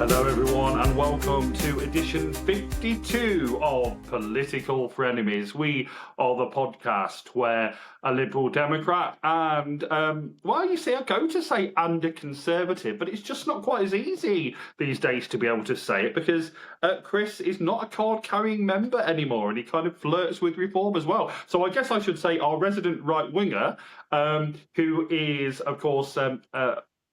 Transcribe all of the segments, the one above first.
Hello everyone and welcome to edition 52 of Political Frenemies. We are the podcast where a Liberal Democrat and, well, you see, I go to say and a Conservative, but it's just not quite as easy these days to be able to say it because Chris is not a card-carrying member anymore and he kind of flirts with reform as well. So I guess I should say our resident right-winger, who is, of course,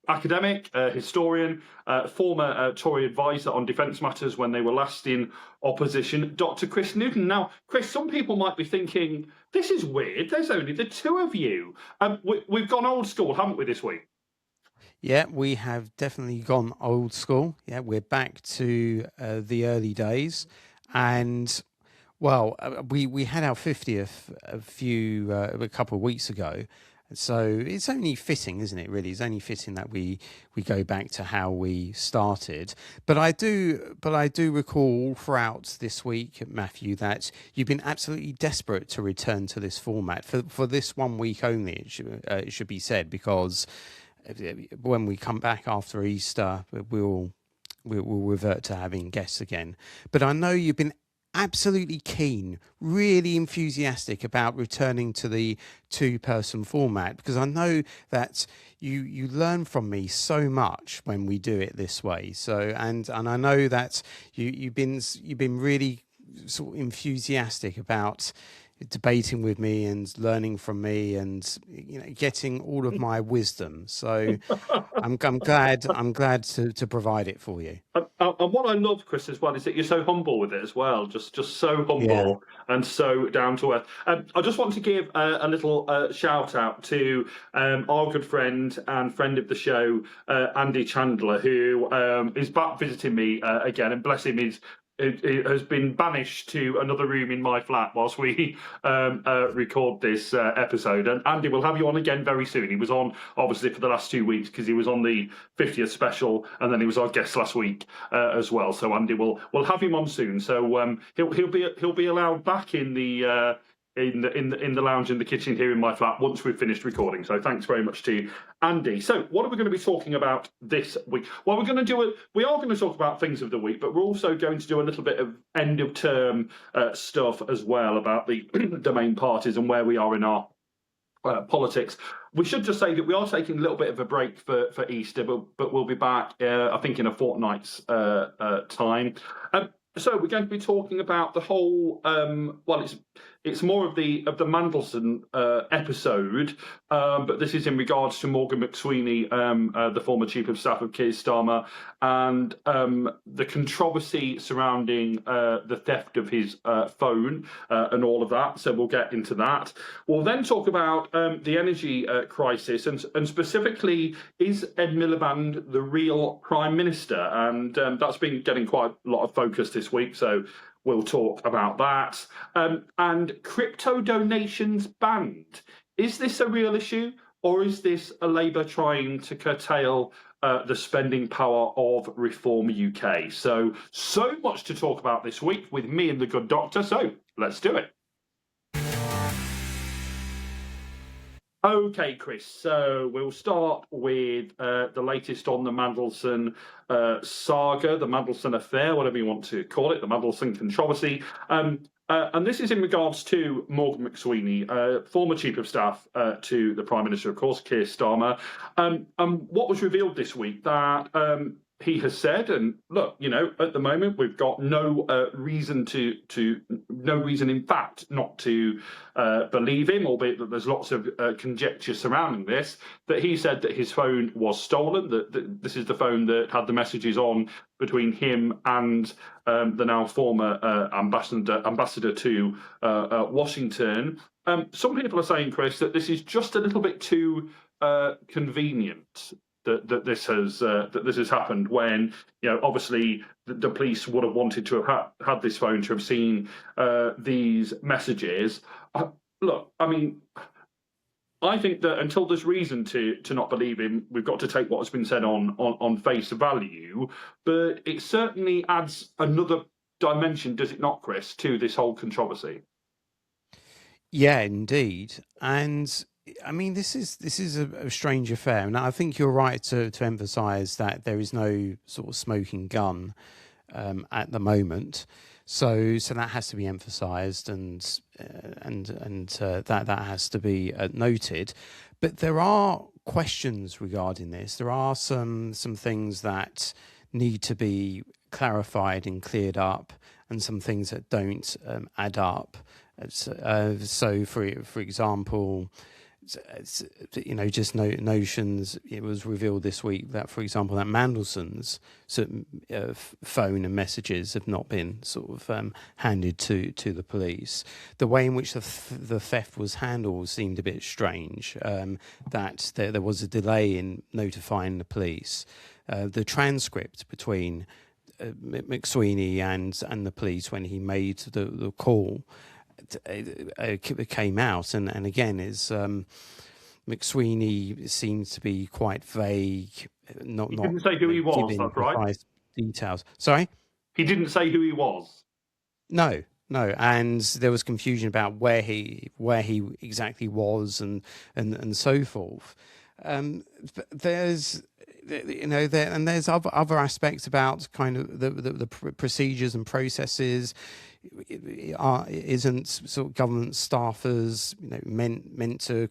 academic, historian, former Tory advisor on defence matters when they were last in opposition, Dr. Chris Newton. Now, Chris, some people might be thinking, this is weird, there's only the two of you. We've gone old school, haven't we, this week? Yeah, we have definitely gone old school. Yeah, we're back to the early days. And, well, we had our 50th a couple of weeks ago. So it's only fitting, isn't it, really? It's only fitting that we go back to how we started. But I do recall throughout this week, Matthew, that you've been absolutely desperate to return to this format for this 1 week only, it should be said, because when we come back after Easter, we'll revert to having guests again. But I know you've been absolutely keen, really enthusiastic about returning to the two-person format, because I know that you learn from me so much when we do it this way. So and I know that you've been really sort of enthusiastic about debating with me and learning from me and getting all of my wisdom. So I'm glad to provide it for you. And what I love, Chris, as well, is that you're so humble with it as well. Just so humble and so down to earth. I just want to give a little shout out to our good friend and friend of the show, Andy Chandler, who is back visiting me again, and bless him, it has been banished to another room in my flat whilst we record this episode. And Andy, we'll have you on again very soon. He was on, obviously, for the last 2 weeks because he was on the 50th special, and then he was our guest last week as well. So Andy, we'll have him on soon. So he'll be allowed back in the lounge in the kitchen here in my flat once we've finished recording. So thanks very much to Andy. So what are we going to be talking about this week? Well, we are going to talk about things of the week, but we're also going to do a little bit of end of term stuff as well about the main parties and where we are in our politics. We should just say that we are taking a little bit of a break for Easter, but we'll be back, I think, in a fortnight's time. So we're going to be talking about the whole. It's more of the Mandelson episode, but this is in regards to Morgan McSweeney, the former chief of staff of Keir Starmer, and the controversy surrounding the theft of his phone and all of that. So we'll get into that. We'll then talk about the energy crisis and specifically, is Ed Miliband the real Prime Minister? And that's been getting quite a lot of focus this week. So we'll talk about that. And crypto donations banned. Is this a real issue, or is this a Labour trying to curtail the spending power of Reform UK? So much to talk about this week with me and the good doctor. So let's do it. Okay, Chris, so we'll start with the latest on the Mandelson saga, the Mandelson affair, whatever you want to call it, the Mandelson controversy. And this is in regards to Morgan McSweeney, former chief of staff to the Prime Minister, of course, Keir Starmer. And what was revealed this week that he has said, and look, at the moment we've got no reason in fact not to believe him, albeit that there's lots of conjecture surrounding this, that he said that his phone was stolen, that this is the phone that had the messages on between him and the now former ambassador to Washington. Some people are saying, Chris, that this is just a little bit too convenient. That this has happened when obviously the police would have wanted to have had this phone to have seen these messages. Look, I mean, I think that until there's reason to not believe him, we've got to take what has been said on face value. But it certainly adds another dimension, does it not, Chris, to this whole controversy? Yeah, indeed, and I mean, this is a strange affair, and I think you're right to emphasise that there is no sort of smoking gun at the moment. So that has to be emphasised, and that has to be noted. But there are questions regarding this. There are some things that need to be clarified and cleared up, and some things that don't add up. So, for example, just notions. It was revealed this week that, for example, that Mandelson's phone and messages have not been sort of handed to the police. The way in which the theft was handled seemed a bit strange. That there was a delay in notifying the police. The transcript between McSweeney and the police when he made the call came out, and again is McSweeney seems to be quite vague. He didn't say who he was. That's right. Details. Sorry, he didn't say who he was. No, and there was confusion about where he exactly was, and so forth. But there's there's other aspects about kind of the procedures and processes. Isn't sort of government staffers meant to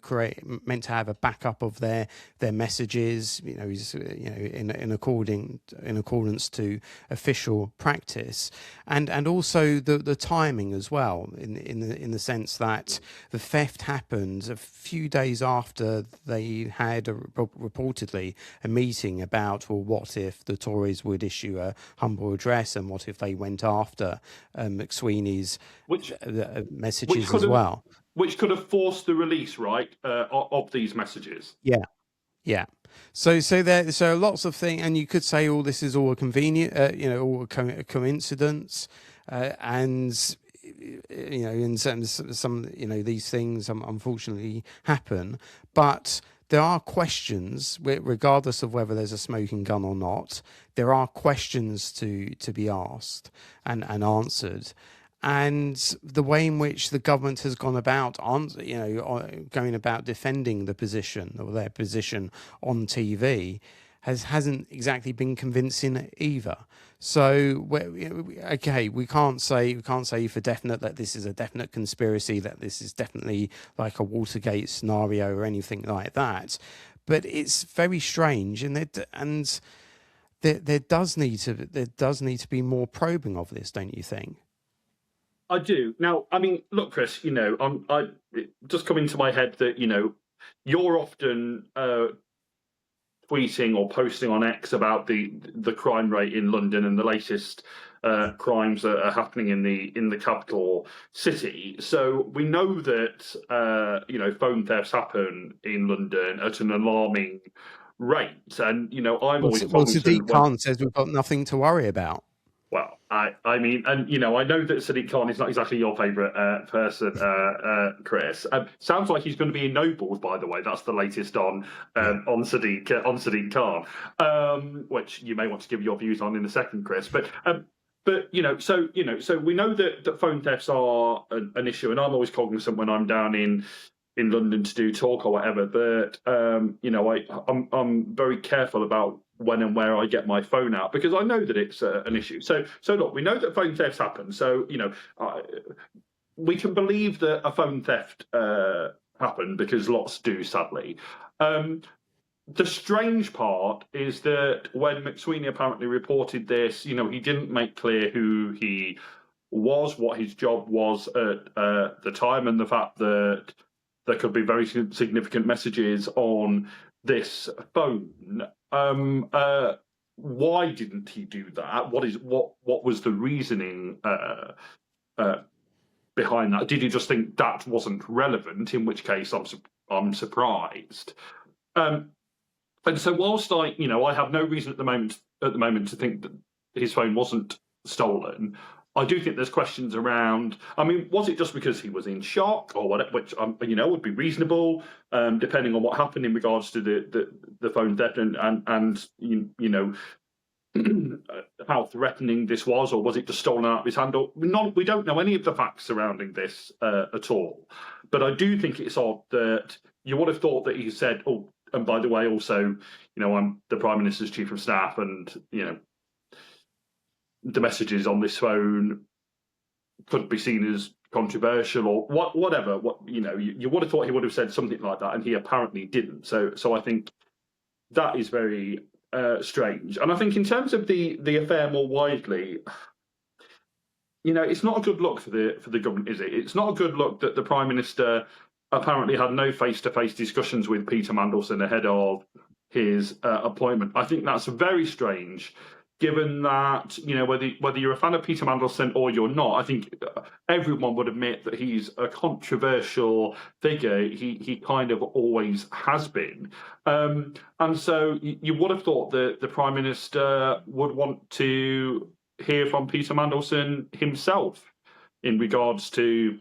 have a backup of their messages, in accordance to official practice, and also the timing as well, in the sense that the theft happened a few days after they had reportedly a meeting about, well, what if the Tories would issue a humble address, and what if they went after McSweeney's messages as well, which could have forced the release, right, of these messages. Yeah. So there are lots of things, and you could say, "Oh, this is all a convenient, all a coincidence," and some these things unfortunately happen, but there are questions, regardless of whether there's a smoking gun or not. There are questions to be asked and answered. And the way in which the government has gone about going about defending the position or their position on TV hasn't exactly been convincing either. So, we can't say for definite that this is a definite conspiracy, that this is definitely like a Watergate scenario or anything like that. But it's very strange, and there does need to be more probing of this, don't you think? I do. Now, I mean, look, Chris, I just come into my head that, you're often tweeting or posting on X about the crime rate in London and the latest crimes that are happening in the capital city. So we know that, phone thefts happen in London at an alarming rate. And, I'm always Sadiq Khan says we've got nothing to worry about. Well, I mean, and I know that Sadiq Khan is not exactly your favourite person, Chris. Sounds like he's going to be in Nobles, by the way. That's the latest on Sadiq Khan, which you may want to give your views on in a second, Chris. But so we know that phone thefts are an issue, and I'm always cognizant when I'm down in London to do talk or whatever. But I'm very careful about when and where I get my phone out, because I know that it's an issue. So look, we know that phone thefts happen. So we can believe that a phone theft happened, because lots do, sadly. The strange part is that when McSweeney apparently reported this, he didn't make clear who he was, what his job was at the time, and the fact that there could be very significant messages on this phone. Why didn't he do that? What was the reasoning behind that? Did he just think that wasn't relevant? In which case, I'm surprised. And so, whilst I have no reason at the moment to think that his phone wasn't stolen, I do think there's questions around. I mean, was it just because he was in shock or what? Which would be reasonable, depending on what happened in regards to the phone theft and how threatening this was, or was it just stolen out of his hand? We don't know any of the facts surrounding this at all. But I do think it's odd that you would have thought that he said, "Oh, and by the way, also, I'm the Prime Minister's Chief of Staff, and the messages on this phone could be seen as controversial or whatever." You would have thought he would have said something like that, and he apparently didn't. So I think that is very strange. And I think in terms of the affair more widely, it's not a good look for the government, is it? It's not a good look that the Prime Minister apparently had no face-to-face discussions with Peter Mandelson ahead of his appointment. I think that's very strange, given that, whether you're a fan of Peter Mandelson or you're not, I think everyone would admit that he's a controversial figure. He kind of always has been. And so you would have thought that the Prime Minister would want to hear from Peter Mandelson himself in regards to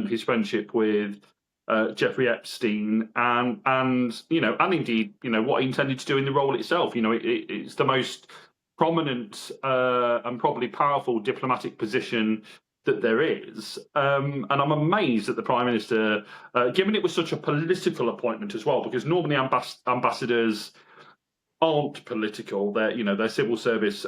his friendship with Jeffrey Epstein, and indeed, what he intended to do in the role itself. It's the most prominent and probably powerful diplomatic position that there is. And I'm amazed that the Prime Minister, given it was such a political appointment as well, because normally ambassadors aren't political. They're civil service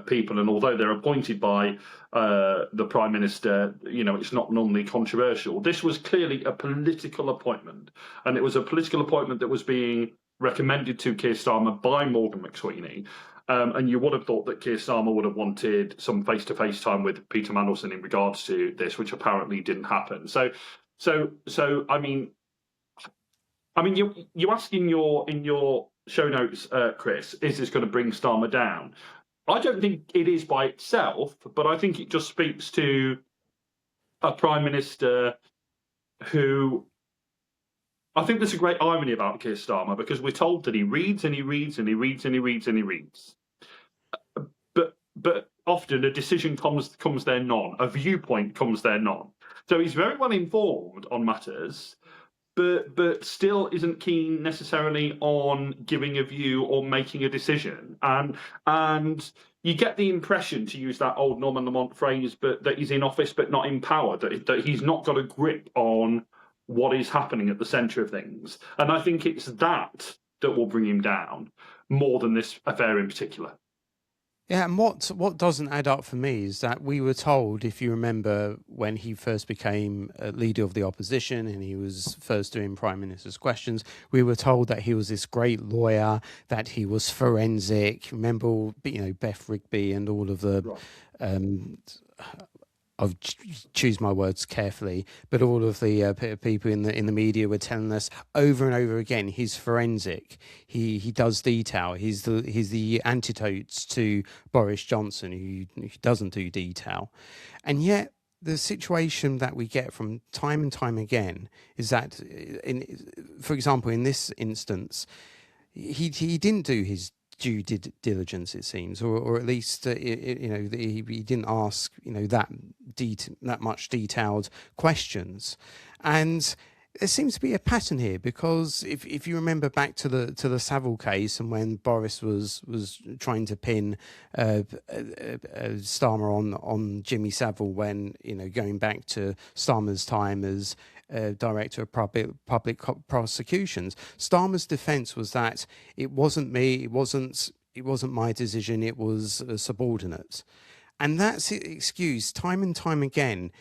people, and although they're appointed by the Prime Minister, it's not normally controversial. This was clearly a political appointment, and it was a political appointment that was being recommended to Keir Starmer by Morgan McSweeney. And you would have thought that Keir Starmer would have wanted some face-to-face time with Peter Mandelson in regards to this, which apparently didn't happen. So I mean, you ask in your show notes, Chris, is this going to bring Starmer down? I don't think it is by itself, but I think it just speaks to a Prime Minister who, I think there's a great irony about Keir Starmer, because we're told that he reads and he reads and he reads and he reads and he reads. But often a decision comes there none, a viewpoint comes there none. So he's very well informed on matters, but still isn't keen necessarily on giving a view or making a decision. And you get the impression, to use that old Norman Lamont phrase, but that he's in office but not in power, that he's not got a grip on what is happening at the centre of things. And I think it's that will bring him down more than this affair in particular. Yeah, and what doesn't add up for me is that we were told, if you remember, when he first became leader of the opposition and he was first doing Prime Minister's questions, we were told that he was this great lawyer, that he was forensic. Remember, Beth Rigby and all of the... Right. I'll choose my words carefully, but all of the people in the media were telling us over and over again, he's forensic. He does detail. He's the antidote to Boris Johnson, who doesn't do detail. And yet the situation that we get from time and time again is that, for example, in this instance, he didn't do his due diligence, it seems, or at least he didn't ask that much detailed questions. And there seems to be a pattern here, because if you remember back to the Savile case, and when Boris was trying to pin Starmer on Jimmy Savile, when going back to Starmer's time as Director of Public Prosecutions, Starmer's defence was that it wasn't me, it wasn't my decision, it was a subordinate, and that's excused time and time again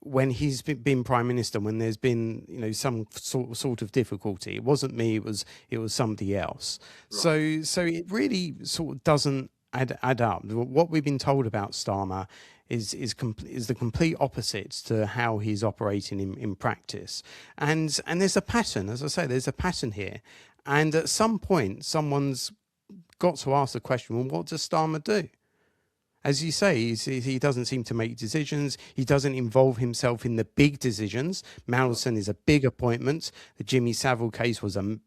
when he's been Prime Minister, when there's been some sort of difficulty. It wasn't me, it was somebody else. Right. So it really sort of doesn't add up. What we've been told about Starmer is the complete opposite to how he's operating in practice. And there's a pattern, as I say, there's a pattern here. And at some point, someone's got to ask the question, well, what does Starmer do? As you say, he doesn't seem to make decisions. He doesn't involve himself in the big decisions. Mandelson is a big appointment. The Jimmy Savile case was a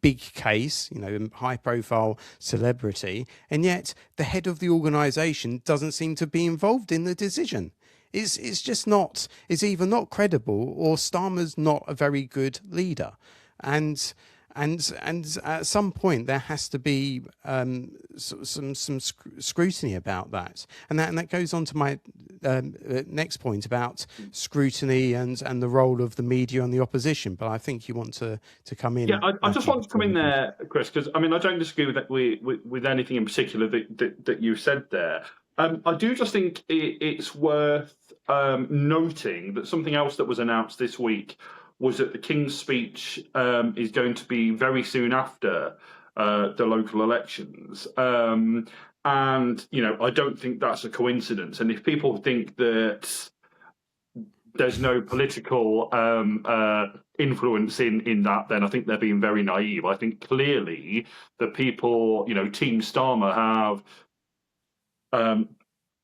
big case, high-profile celebrity, and yet the head of the organisation doesn't seem to be involved in the decision. It's just not. It's either not credible or Starmer's not a very good leader, and and at some point there has to be some scrutiny about that, and that goes on to my next point about scrutiny and the role of the media and the opposition. But I think you want to come in. Yeah, I just want to come in there, Chris, because I mean I don't disagree with anything in particular that you said there. I do just think it's worth noting that something else that was announced this week was that the King's speech is going to be very soon after the local elections. And, you know, I don't think that's a coincidence. And if people think that there's no political influence in that, then I think they're being very naive. I think clearly the people, you know, Team Starmer have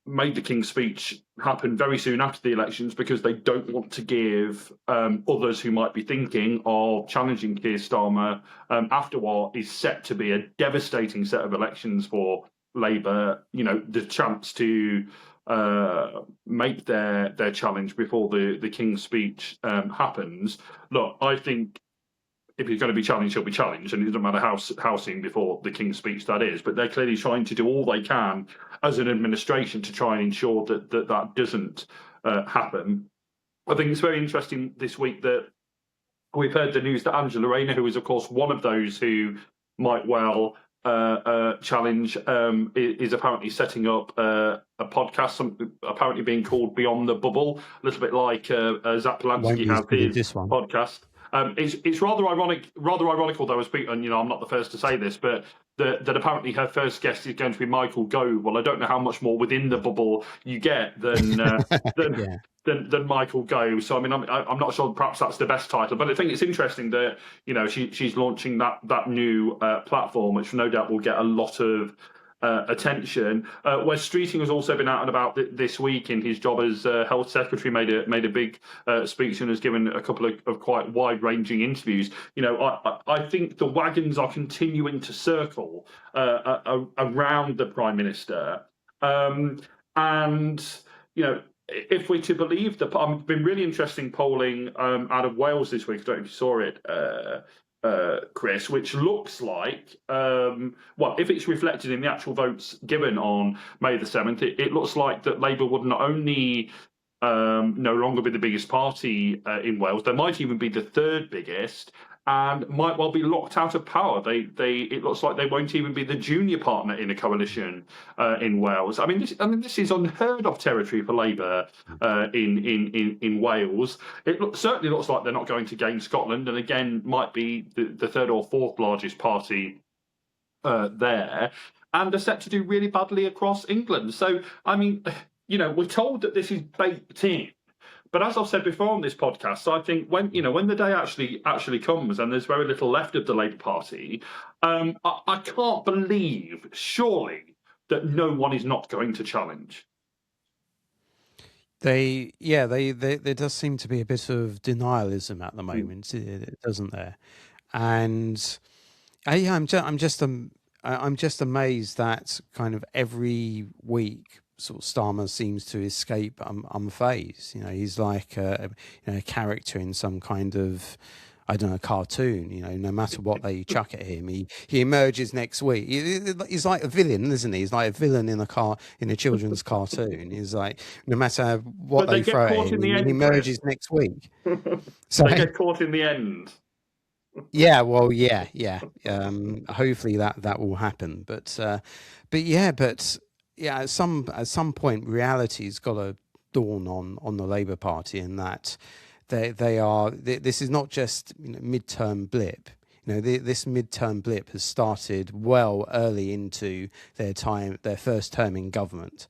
made the King's speech happen very soon after the elections because they don't want to give others who might be thinking of challenging Keir Starmer after what is set to be a devastating set of elections for Labour, you know, the chance to make their challenge before the King's speech happens. Look, I think if he's going to be challenged, he'll be challenged, and it doesn't matter how soon before the King's speech that is. But they're clearly trying to do all they can as an administration to try and ensure that doesn't happen. I think it's very interesting this week that we've heard the news that Angela Rayner, who is of course one of those who might well challenge, is apparently setting up a podcast, apparently being called Beyond the Bubble, a little bit like Zach Polanski has his podcast. It's rather ironical though, as Peter, and you know, I'm not the first to say this, but that apparently her first guest is going to be Michael Gove. Well, I don't know how much more within the bubble you get than than Michael Gove. So I mean, I'm not sure. Perhaps that's the best title, but I think it's interesting that, you know, she's launching that new platform, which no doubt will get a lot of attention. Wes Streeting has also been out and about this week in his job as health secretary. Made a big speech and has given a couple of quite wide-ranging interviews. You know, I think the wagons are continuing to circle around the Prime Minister, and you know, if we're to believe I've been really interesting polling out of Wales this week. I don't know if you saw it, Chris, which looks like, well, if it's reflected in the actual votes given on May the 7th, it looks like that Labour would not only no longer be the biggest party in Wales, they might even be the third biggest, and might well be locked out of power. It looks like they won't even be the junior partner in a coalition in Wales. I mean, this is unheard of territory for Labour in Wales. Certainly looks like they're not going to gain Scotland, and again might be the third or fourth largest party there, and are set to do really badly across England. So, I mean, you know, we're told that this is baked in. But as I've said before on this podcast, I think when the day actually comes and there's very little left of the Labour Party, I can't believe, surely, that no one is not going to challenge. There does seem to be a bit of denialism at the moment, doesn't there? And I'm just amazed that kind of every week, sort of Starmer seems to escape unfazed. You know, he's like a character in some kind of, I don't know, cartoon. You know, no matter what they chuck at him, he emerges next week. He's like a villain, isn't he? He's like a villain in a children's cartoon. He's like, no matter what they throw at him, he emerges next week. So they get caught in the end. Yeah, well, yeah. Hopefully that will happen, but yeah, at some point, reality's got to dawn on the Labour Party, in that they are. This is not just midterm blip. You know, this midterm blip has started well early into their first term in government,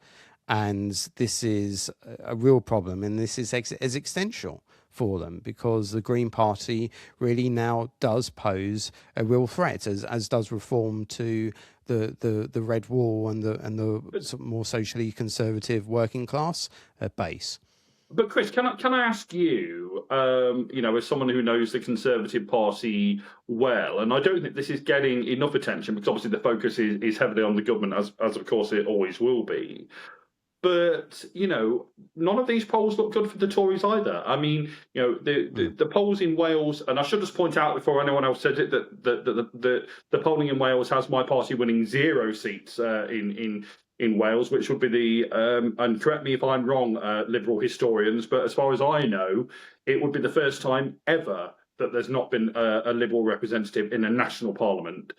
and this is a real problem, and this is existential for them, because the Green Party really now does pose a real threat, as does reform to the Red Wall and the more socially conservative working class base. But Chris, can I ask you, as someone who knows the Conservative Party well, and I don't think this is getting enough attention because obviously the focus is heavily on the government, as of course it always will be. But none of these polls look good for the Tories either. I mean, the polls in Wales, and I should just point out before anyone else says it that the polling in Wales has my party winning 0 seats in Wales, which would be the and correct me if I'm wrong, Liberal historians, but as far as I know, it would be the first time ever that there's not been a Liberal representative in a national parliament,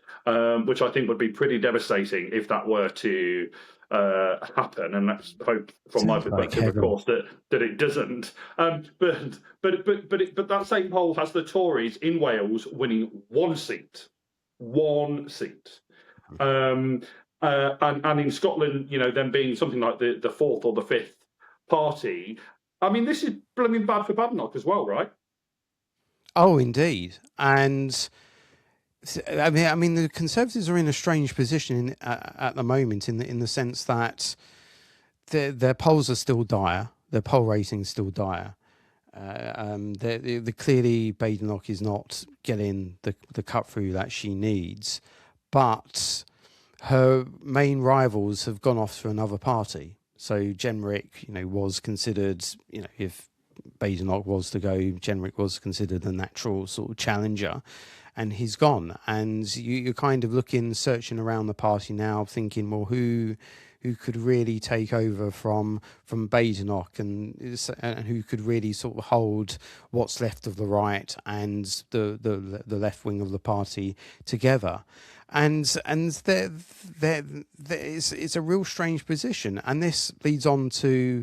which I think would be pretty devastating if that were to happen, and let's hope, from my perspective, of course, that it doesn't. But that same poll has the Tories in Wales winning 1 seat, and in Scotland, them being something like the 4th or the 5th party. I mean, this is blooming bad for Badenoch as well, right? Oh, indeed, and. I mean, the Conservatives are in a strange position at the moment, in the sense that their polls are still dire, their poll rating's still dire. Clearly, Badenoch is not getting the cut through that she needs, but her main rivals have gone off to another party. So Jenrick, was considered, if Badenoch was to go, Jenrick was considered the natural sort of challenger. And he's gone, and you're kind of searching around the party now, thinking, well, who could really take over from Badenoch, and who could really sort of hold what's left of the right and the left wing of the party together, and it's a real strange position, and this leads on to.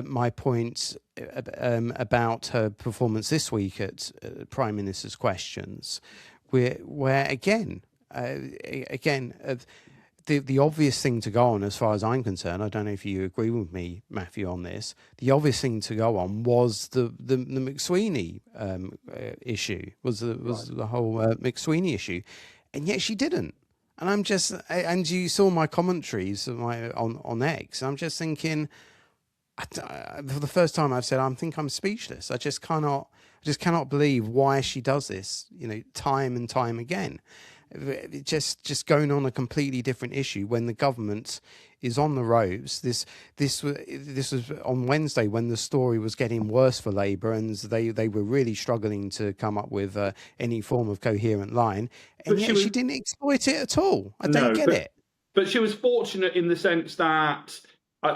My point about her performance this week at Prime Minister's Questions, where again, the obvious thing to go on, as far as I'm concerned, I don't know if you agree with me, Mathew, on this. The obvious thing to go on was the McSweeney issue, was the whole McSweeney issue, and yet she didn't. And you saw my commentaries on X. I'm just thinking. For the first time, I've said, I'm speechless. I just cannot believe why she does this, time and time again. Just going on a completely different issue when the government is on the ropes. This was on Wednesday when the story was getting worse for Labour, and they were really struggling to come up with any form of coherent line, and yet she didn't exploit it at all. I don't get it. But she was fortunate in the sense that.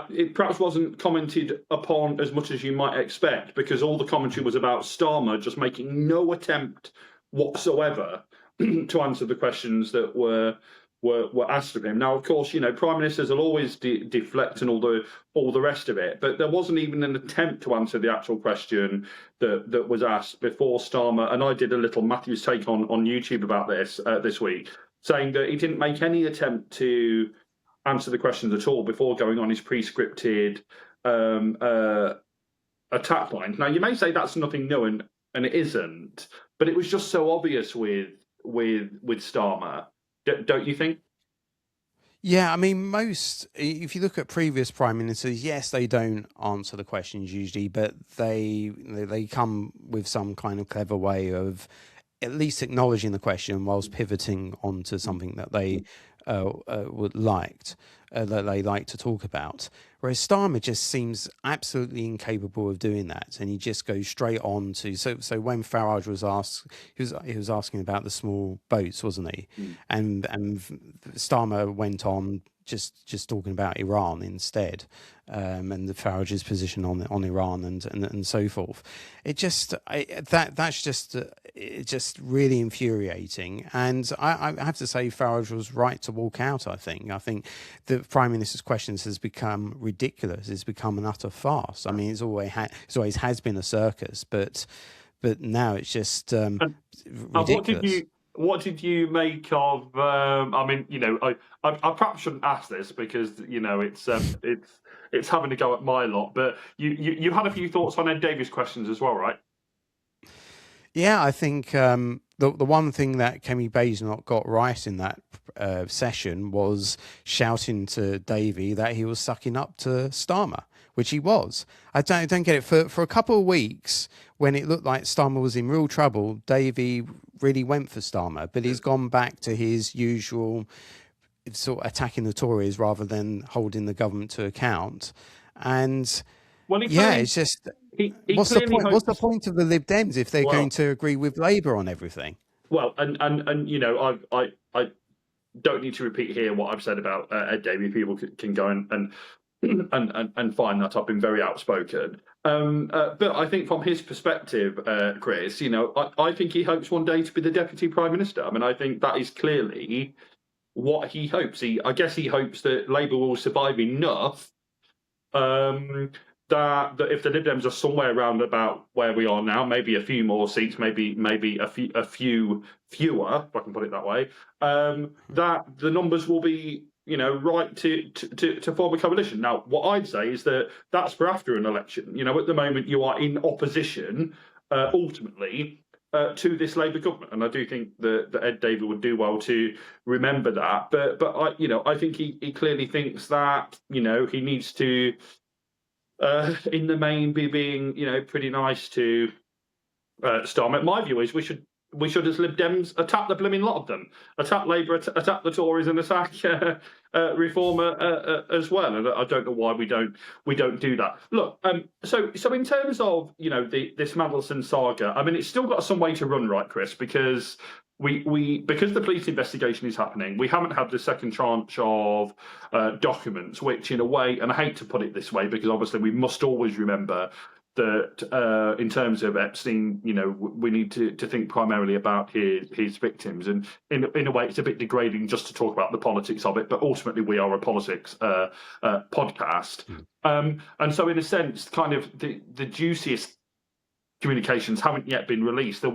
It perhaps wasn't commented upon as much as you might expect, because all the commentary was about Starmer just making no attempt whatsoever to answer the questions that were asked of him. Now, of course, prime ministers will always deflect and all the rest of it, but there wasn't even an attempt to answer the actual question that was asked before Starmer. And I did a little Matthew's take on YouTube about this week, saying that he didn't make any attempt to answer the questions at all before going on his pre-scripted attack line. Now, you may say that's nothing new, and it isn't, but it was just so obvious with Starmer, don't you think? Yeah, I mean, if you look at previous prime ministers, yes, they don't answer the questions usually, but they come with some kind of clever way of at least acknowledging the question whilst pivoting onto something that they would liked that they like to talk about. Whereas Starmer just seems absolutely incapable of doing that, and he just goes straight on to. So when Farage was asked, he was asking about the small boats, wasn't he? And Starmer went on just talking about Iran instead, and the Farage's position on Iran and so forth. That's just really infuriating. And I have to say Farage was right to walk out. I think the Prime Minister's questions has become ridiculous. It's become an utter farce. I mean, it's always has been a circus, but now it's just ridiculous. What did you make of? I mean, I perhaps shouldn't ask this because it's having to go at my lot. But you had a few thoughts on Ed Davies' questions as well, right? Yeah, I think the one thing that Kemi Badenoch got right in that session was shouting to Davey that he was sucking up to Starmer, which he was. I don't get it. For a couple of weeks, when it looked like Starmer was in real trouble, Davey really went for Starmer, but he's gone back to his usual sort of attacking the Tories rather than holding the government to account. And Well, it's just he what's the clearly point? What's the hopes. point of the Lib Dems if they're going Well, to agree with Labour on everything? well, and I don't need to repeat here what I've said about Ed Davey. People can go and find that I've been very outspoken. But I think from his perspective, Chris, I think he hopes one day to be the deputy prime minister. I mean, I think that is clearly what he hopes. I guess he hopes that Labour will survive enough that if the Lib Dems are somewhere around about where we are now, maybe a few more seats, maybe a few fewer, if I can put it that way, that the numbers will be right to form a coalition. Now, what I'd say is that that's for after an election. At the moment you are in opposition, ultimately. To this Labour government, and I do think that Ed Davey would do well to remember that. But I think he clearly thinks that he needs to, in the main, be being pretty nice to Starmer. My view is we should as Lib Dems attack the blooming lot of them, attack Labour, attack the Tories, and attack Reformer as well. And I don't know why we don't do that. Look, so in terms of this Mandelson saga, I mean, it's still got some way to run, right, Chris? Because because the police investigation is happening, we haven't had the second tranche of documents, which in a way, and I hate to put it this way, because obviously we must always remember that in terms of Epstein, we need to think primarily about his victims, and in a way, it's a bit degrading just to talk about the politics of it. But ultimately, we are a politics podcast, and so in a sense, kind of the juiciest communications haven't yet been released. The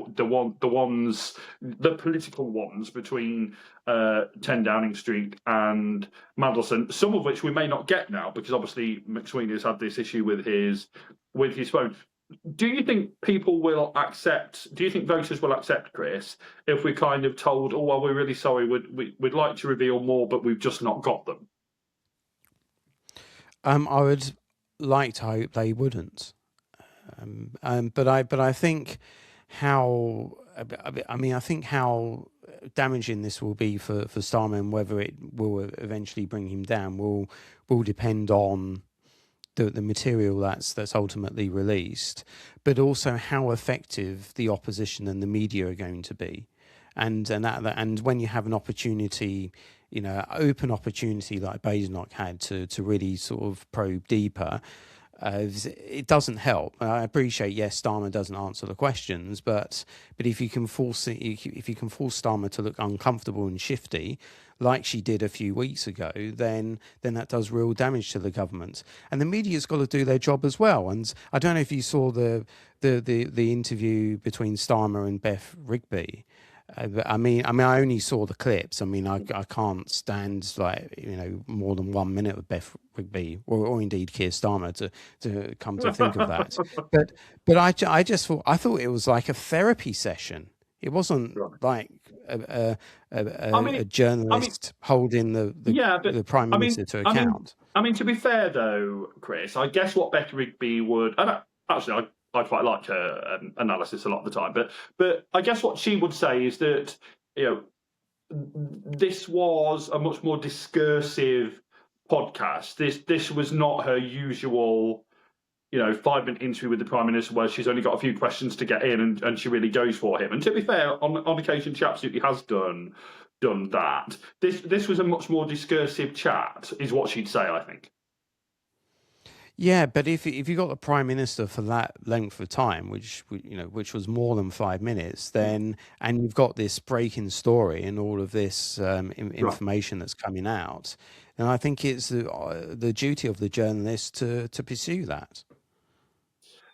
political ones between 10 Downing Street and Mandelson, some of which we may not get now because obviously McSweeney has had this issue with his phone. Do you think people will accept? Do you think voters will accept, Chris, if we kind of told, oh well, we're really sorry, we'd like to reveal more, but we've just not got them? I would like to hope they wouldn't. But I think how damaging this will be for Starmer and whether it will eventually bring him down will depend on the material that's ultimately released, but also how effective the opposition and the media are going to be, and when you have an opportunity, open opportunity like Badenoch had to really sort of probe deeper. It doesn't help. I appreciate, yes, Starmer doesn't answer the questions, but if you can force Starmer to look uncomfortable and shifty, like she did a few weeks ago, then that does real damage to the government. And the media's got to do their job as well. And I don't know if you saw the interview between Starmer and Beth Rigby. I mean, I only saw the clips. I mean, I can't stand more than 1 minute of Beth Rigby or indeed Keir Starmer to come to think of that. But I thought it was like a therapy session. It wasn't like a journalist holding the Prime Minister to account. I mean, to be fair though, Chris, I guess what Beth Rigby would, I quite like her analysis a lot of the time, but I guess what she would say is that this was a much more discursive podcast. This was not her usual 5-minute interview with the Prime Minister where she's only got a few questions to get in and she really goes for him. And to be fair, on occasion she absolutely has done that. This was a much more discursive chat, is what she'd say, I think. Yeah, but if you got the Prime Minister for that length of time, which was more than 5 minutes, then and you've got this breaking story and all of this information that's coming out, then I think it's the duty of the journalist to pursue that.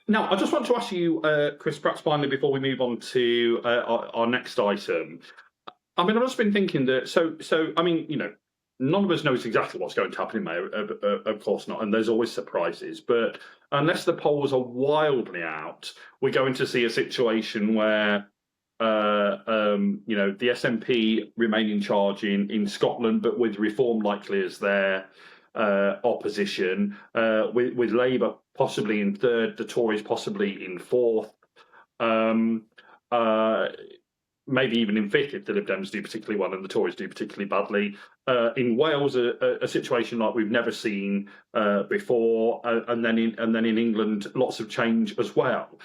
Now, I just want to ask you, Chris, perhaps finally before we move on to our next item. I mean, I've just been thinking that so I mean, none of us knows exactly what's going to happen in May, of course not, and there's always surprises. But unless the polls are wildly out, we're going to see a situation where, the SNP remain in charge in Scotland, but with Reform likely as their opposition, with Labour possibly in third, the Tories possibly in fourth. maybe even in fifth if the Lib Dems do particularly well and the Tories do particularly badly. In Wales, a situation like we've never seen before, and then in England, lots of change as well.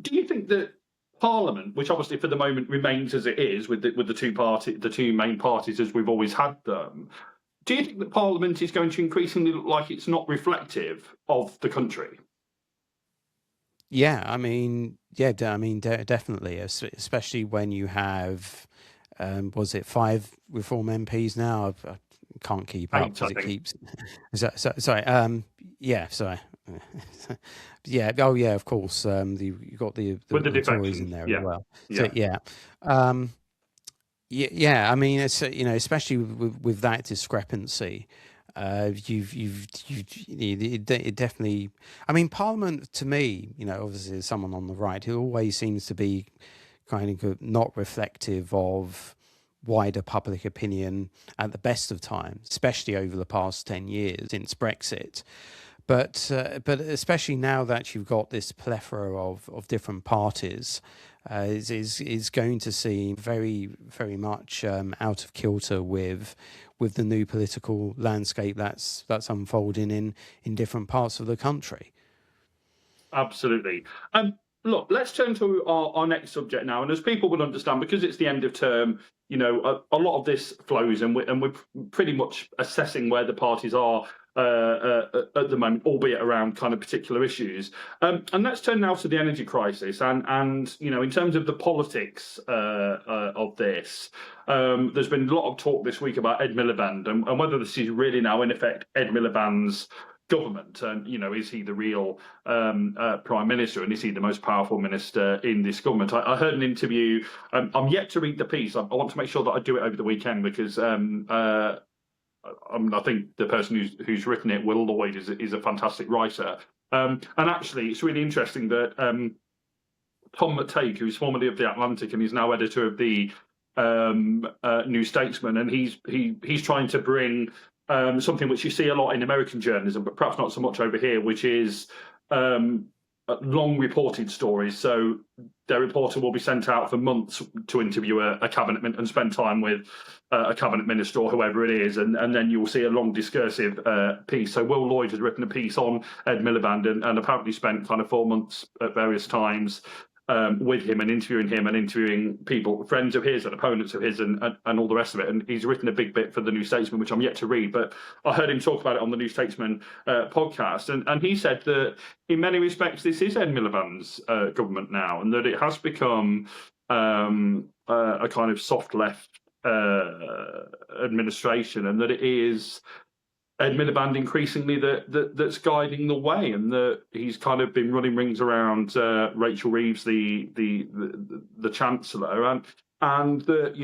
Do you think that Parliament, which obviously for the moment remains as it is with the two main parties as we've always had them, do you think that Parliament is going to increasingly look like it's not reflective of the country? Yeah, I mean, definitely, especially when you have, was it 5 Reform MPs now? I can't keep up because it keeps. Sorry, yeah, sorry. Yeah, oh yeah, of course. You've got the Tories in there as well. So yeah. Yeah, I mean, it's especially with that discrepancy, it definitely. I mean, Parliament to me, obviously, as someone on the right who always seems to be kind of not reflective of wider public opinion at the best of times, especially over the past 10 years since Brexit. But especially now that you've got this plethora of different parties, is going to seem very, very much out of kilter with the new political landscape that's unfolding in different parts of the country. Absolutely. Look, let's turn to our next subject now. And as people will understand, because it's the end of term, a lot of this flows, and we're pretty much assessing where the parties are at the moment, albeit around kind of particular issues. And let's turn now to the energy crisis. And in terms of the politics of this, there's been a lot of talk this week about Ed Miliband and whether this is really now, in effect, Ed Miliband's government, and is he the real prime minister, and is he the most powerful minister in this government? I heard an interview. I'm yet to read the piece. I want to make sure that I do it over the weekend because I think the person who's written it, Will Lloyd, is a fantastic writer. And actually, it's really interesting that Tom McTague, who's formerly of the Atlantic and is now editor of the New Statesman, and he's trying to bring something which you see a lot in American journalism, but perhaps not so much over here, which is long reported stories. So their reporter will be sent out for months to interview a cabinet and spend time with a cabinet minister or whoever it is, and then you will see a long discursive piece. So Will Lloyd has written a piece on Ed Miliband and apparently spent kind of 4 months at various times with him and interviewing people, friends of his and opponents of his and all the rest of it. And he's written a big bit for the New Statesman, which I'm yet to read, but I heard him talk about it on the New Statesman podcast. And he said that in many respects, this is Ed Miliband's government now, and that it has become a kind of soft left administration, and that it is Ed Miliband increasingly that's guiding the way, and that he's kind of been running rings around Rachel Reeves, the Chancellor, and that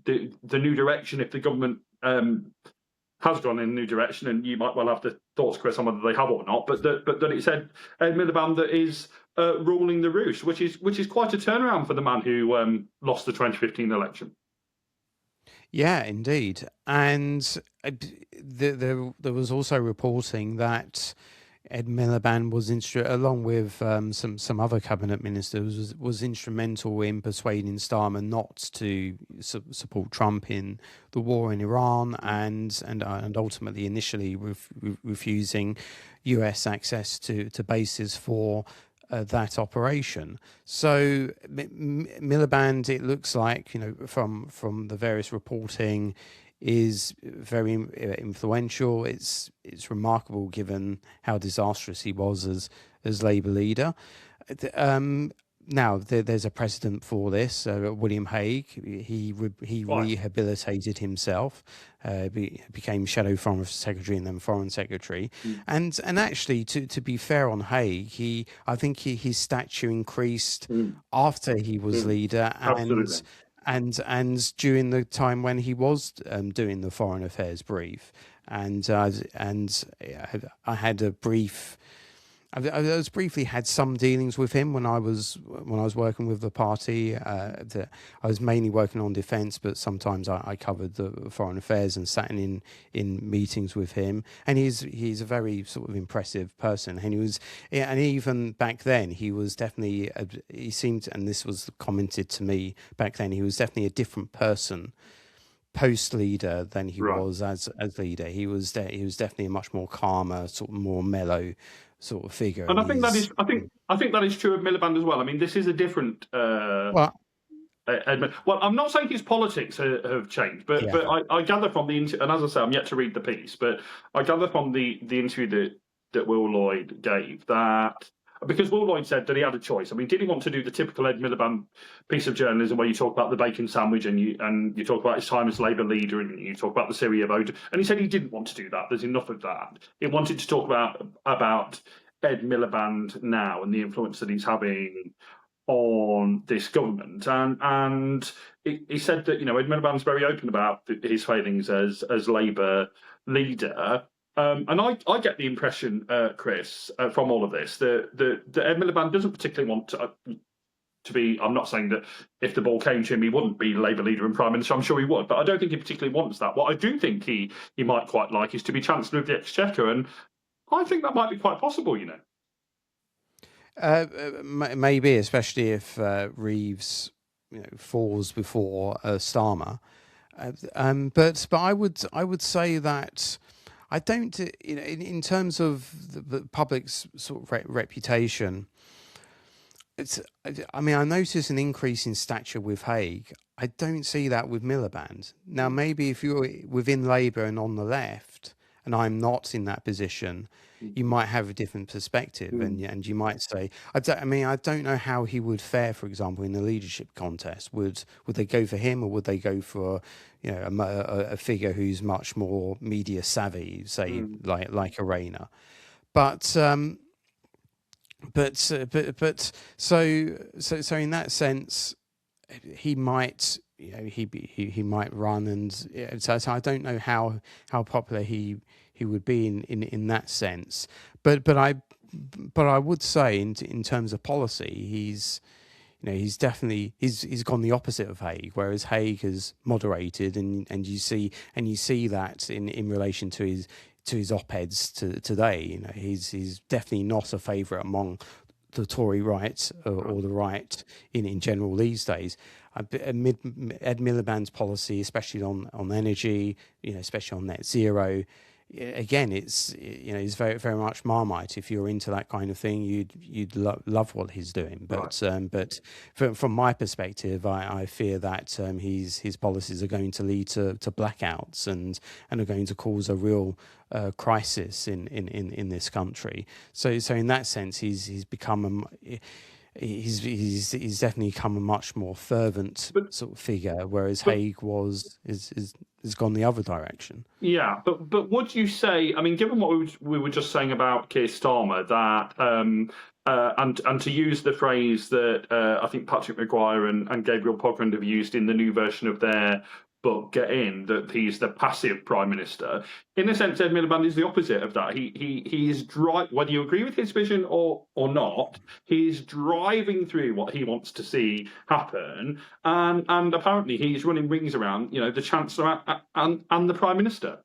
the new direction, if the government has gone in a new direction, and you might well have the thoughts, Chris, on whether they have or not, but that it's Ed Miliband that is ruling the roost, which is quite a turnaround for the man who lost the 2015 election. Yeah, indeed. And there was also reporting that Ed Miliband was along with some other cabinet ministers, was instrumental in persuading Starmer not to support Trump in the war in Iran, and ultimately initially refusing US access to bases for that operation. So Miliband, it looks like, from the various reporting, is very influential. It's remarkable given how disastrous he was as Labour leader. Now there's a precedent for this. William Hague, he rehabilitated himself, became shadow foreign secretary and then foreign secretary. And actually, to be fair on Hague, I think his stature increased after he was leader, and during the time when he was doing the foreign affairs brief. And I had a brief I was briefly had some dealings with him when I was working with the party. I was mainly working on defence, but sometimes I covered the foreign affairs and sat in meetings with him. And he's a very sort of impressive person. And and even back then he was definitely he seemed, and this was commented to me back then, he was definitely a different person post leader than he was as leader. He was definitely a much more calmer, sort of more mellow sort of figure. And I think that is true of Miliband as well. I mean, this is a different. Well, well, I'm not saying his politics have changed, but I gather from the and as I say, I'm yet to read the piece, but I gather from the interview that Will Lloyd gave that. Because Will Lloyd said that he had a choice. I mean, did he want to do the typical Ed Miliband piece of journalism where you talk about the bacon sandwich and you talk about his time as Labour leader and you talk about the Syria vote? And he said he didn't want to do that. There's enough of that. He wanted to talk about Ed Miliband now and the influence that he's having on this government. And he said that, Ed Miliband's very open about his failings as Labour leader. And I get the impression, Chris, from all of this, that Ed Miliband doesn't particularly want to be. I'm not saying that if the ball came to him, he wouldn't be Labour leader and Prime Minister. I'm sure he would, but I don't think he particularly wants that. What I do think he might quite like is to be Chancellor of the Exchequer, and I think that might be quite possible. Maybe, especially if Reeves falls before Starmer. But I would say that. I don't, in terms of the public's sort of reputation, I notice an increase in stature with Hague. I don't see that with Miliband. Now, maybe if you're within Labour and on the left, and I'm not in that position, you might have a different perspective, and you might say, I don't know how he would fare, for example, in the leadership contest. Would they go for him, or would they go for a figure who's much more media savvy, say like Arena? But so in that sense, he might. He might run, and so I don't know how popular he would be in that sense. But I would say in terms of policy, he's definitely he's gone the opposite of Hague, whereas Hague has moderated, and you see that in relation to his op-eds today. He's definitely not a favourite among the Tory right or the right in general these days. Ed Miliband's policy, especially on energy, especially on net zero, again, it's very very much Marmite. If you're into that kind of thing, you'd love what he's doing. But from my perspective, I fear that his policies are going to lead to blackouts and are going to cause a real crisis in this country. So in that sense, he's become he's definitely become a much more fervent sort of figure, whereas Hague has gone the other direction. Yeah, but would you say? I mean, given what we were just saying about Keir Starmer, that and to use the phrase that I think Patrick Maguire and Gabriel Pogrund have used in the new version of their book, Get In, that he's the passive Prime Minister. In a sense, Ed Miliband is the opposite of that. He is whether you agree with his vision or not, he's driving through what he wants to see happen, and apparently he's running rings around, the Chancellor and the Prime Minister.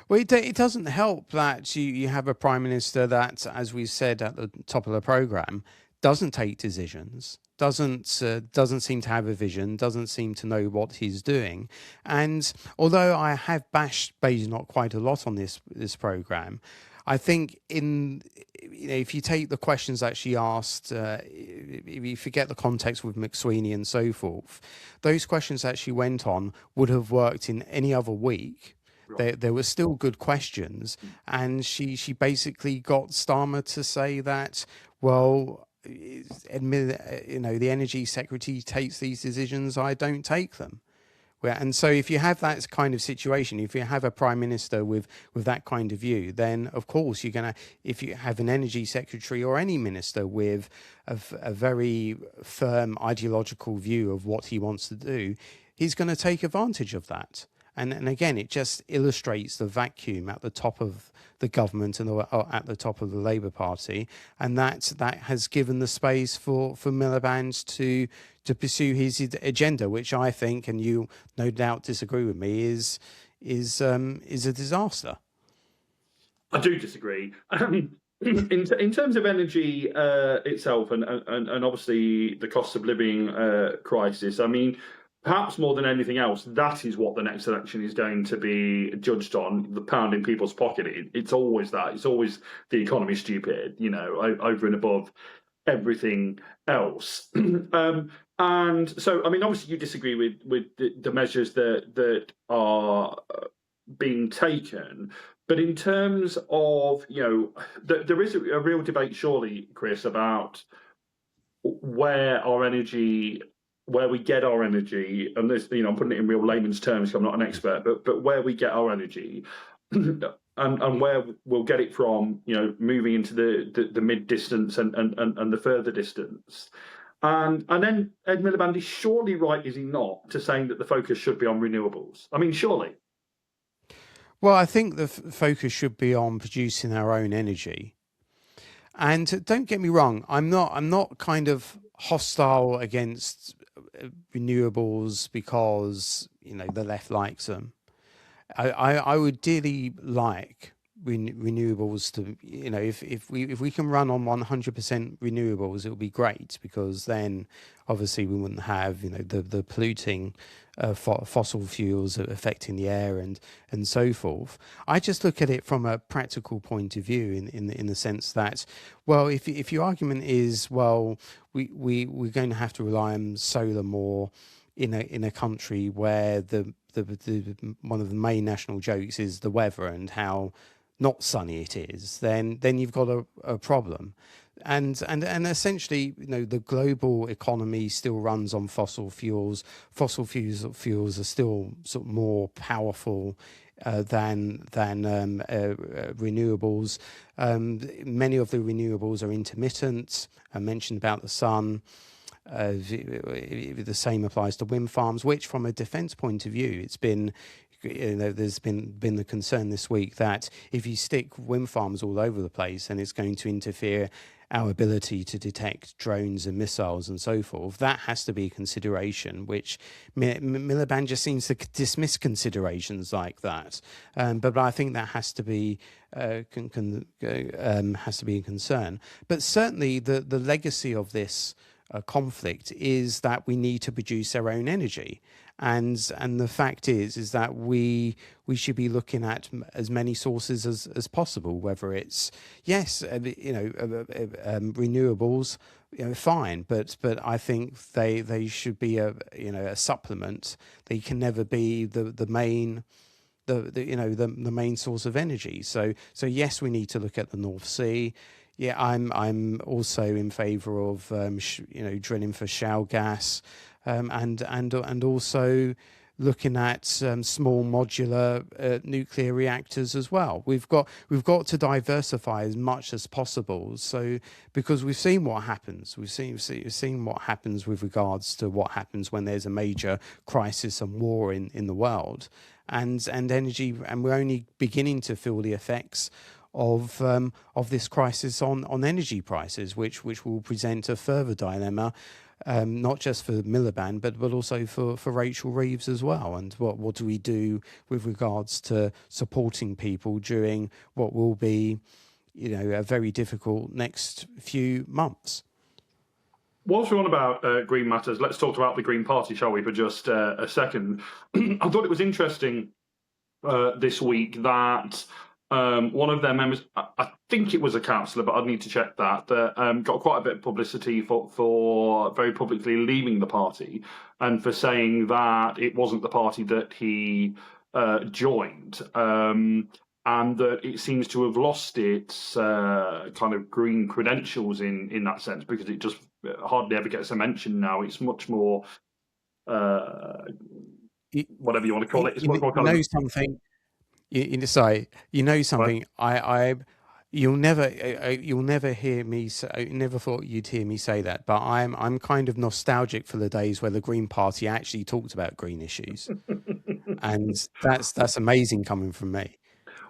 Well, it doesn't help that you have a Prime Minister that, as we said at the top of the programme, doesn't take decisions, doesn't seem to have a vision, doesn't seem to know what he's doing. And although I have bashed Badenoch quite a lot on this programme, I think if you take the questions that she asked, if you forget the context with McSweeney and so forth, those questions that she went on would have worked in any other week. There were still good questions, and she basically got Starmer to say that, well, the energy secretary takes these decisions, I don't take them. And so if you have that kind of situation, if you have a prime minister with that kind of view, then of course you're going to, if you have an energy secretary or any minister with a very firm ideological view of what he wants to do, he's going to take advantage of that. And again, it just illustrates the vacuum at the top of the government and or at the top of the Labour Party, and that has given the space for Miliband to pursue his agenda, which I think, and you no doubt disagree with me, is a disaster. I do disagree. In terms of energy itself, and obviously the cost of living crisis, I mean, perhaps more than anything else, that is what the next election is going to be judged on, the pound in people's pocket. It's always that. It's always the economy stupid, over and above everything else. And so, I mean, obviously you disagree with the measures that are being taken. But in terms of, there is a real debate, surely, Chris, about where we get our energy, and this, I'm putting it in real layman's terms because I'm not an expert, but where we get our energy, and where we'll get it from, moving into the mid distance and the further distance. And then Ed Miliband is surely right, is he not, to saying that the focus should be on renewables? I mean, surely. Well, I think the focus should be on producing our own energy. And don't get me wrong, I'm not kind of hostile against renewables because the left likes them. I would dearly like renewables to, if we can run on 100% renewables, it would be great, because then obviously we wouldn't have the polluting fossil fuels affecting the air and so forth. I just look at it from a practical point of view, in the sense that, well, if your argument is, well, we're going to have to rely on solar more in a country where the one of the main national jokes is the weather and how not sunny it is, then you've got a problem. And essentially, the global economy still runs on fossil fuels. Fossil fuels are still sort of more powerful than renewables. Many of the renewables are intermittent. I mentioned about the sun. The same applies to wind farms, which, from a defence point of view, it's been, there's been the concern this week that if you stick wind farms all over the place, then it's going to interfere our ability to detect drones and missiles and so forth. That has to be a consideration, which Miliband just seems to dismiss considerations like that. But I think that has to be a concern. But certainly the legacy of this conflict is that we need to produce our own energy, and the fact is that we should be looking at as many sources as possible, whether it's renewables, fine, but I think they should be a supplement. They can never be the main main source of energy. So yes, we need to look at the North Sea. Yeah, I'm also in favour of drilling for shale gas, and also looking at small modular nuclear reactors as well. We've got to diversify as much as possible. So because we've seen what happens, we've seen what happens with regards to what happens when there's a major crisis and war in the world, and energy, and we're only beginning to feel the effects of this crisis on energy prices, which will present a further dilemma, not just for Miliband, but also for Rachel Reeves as well. And what do we do with regards to supporting people during what will be, a very difficult next few months? Whilst we're on about Green matters, let's talk about the Green Party, shall we, for just a second. I thought it was interesting this week that one of their members, I think it was a councillor, but I'd need to check that got quite a bit of publicity for very publicly leaving the party, and for saying that it wasn't the party that he joined, and that it seems to have lost its kind of green credentials in that sense, because it just hardly ever gets a mention now. It's much more, whatever you want to call it. It's much more kind of something. Something. Right. You'll never hear me say. Never thought you'd hear me say that. But I'm kind of nostalgic for the days where the Green Party actually talked about green issues. and that's amazing coming from me.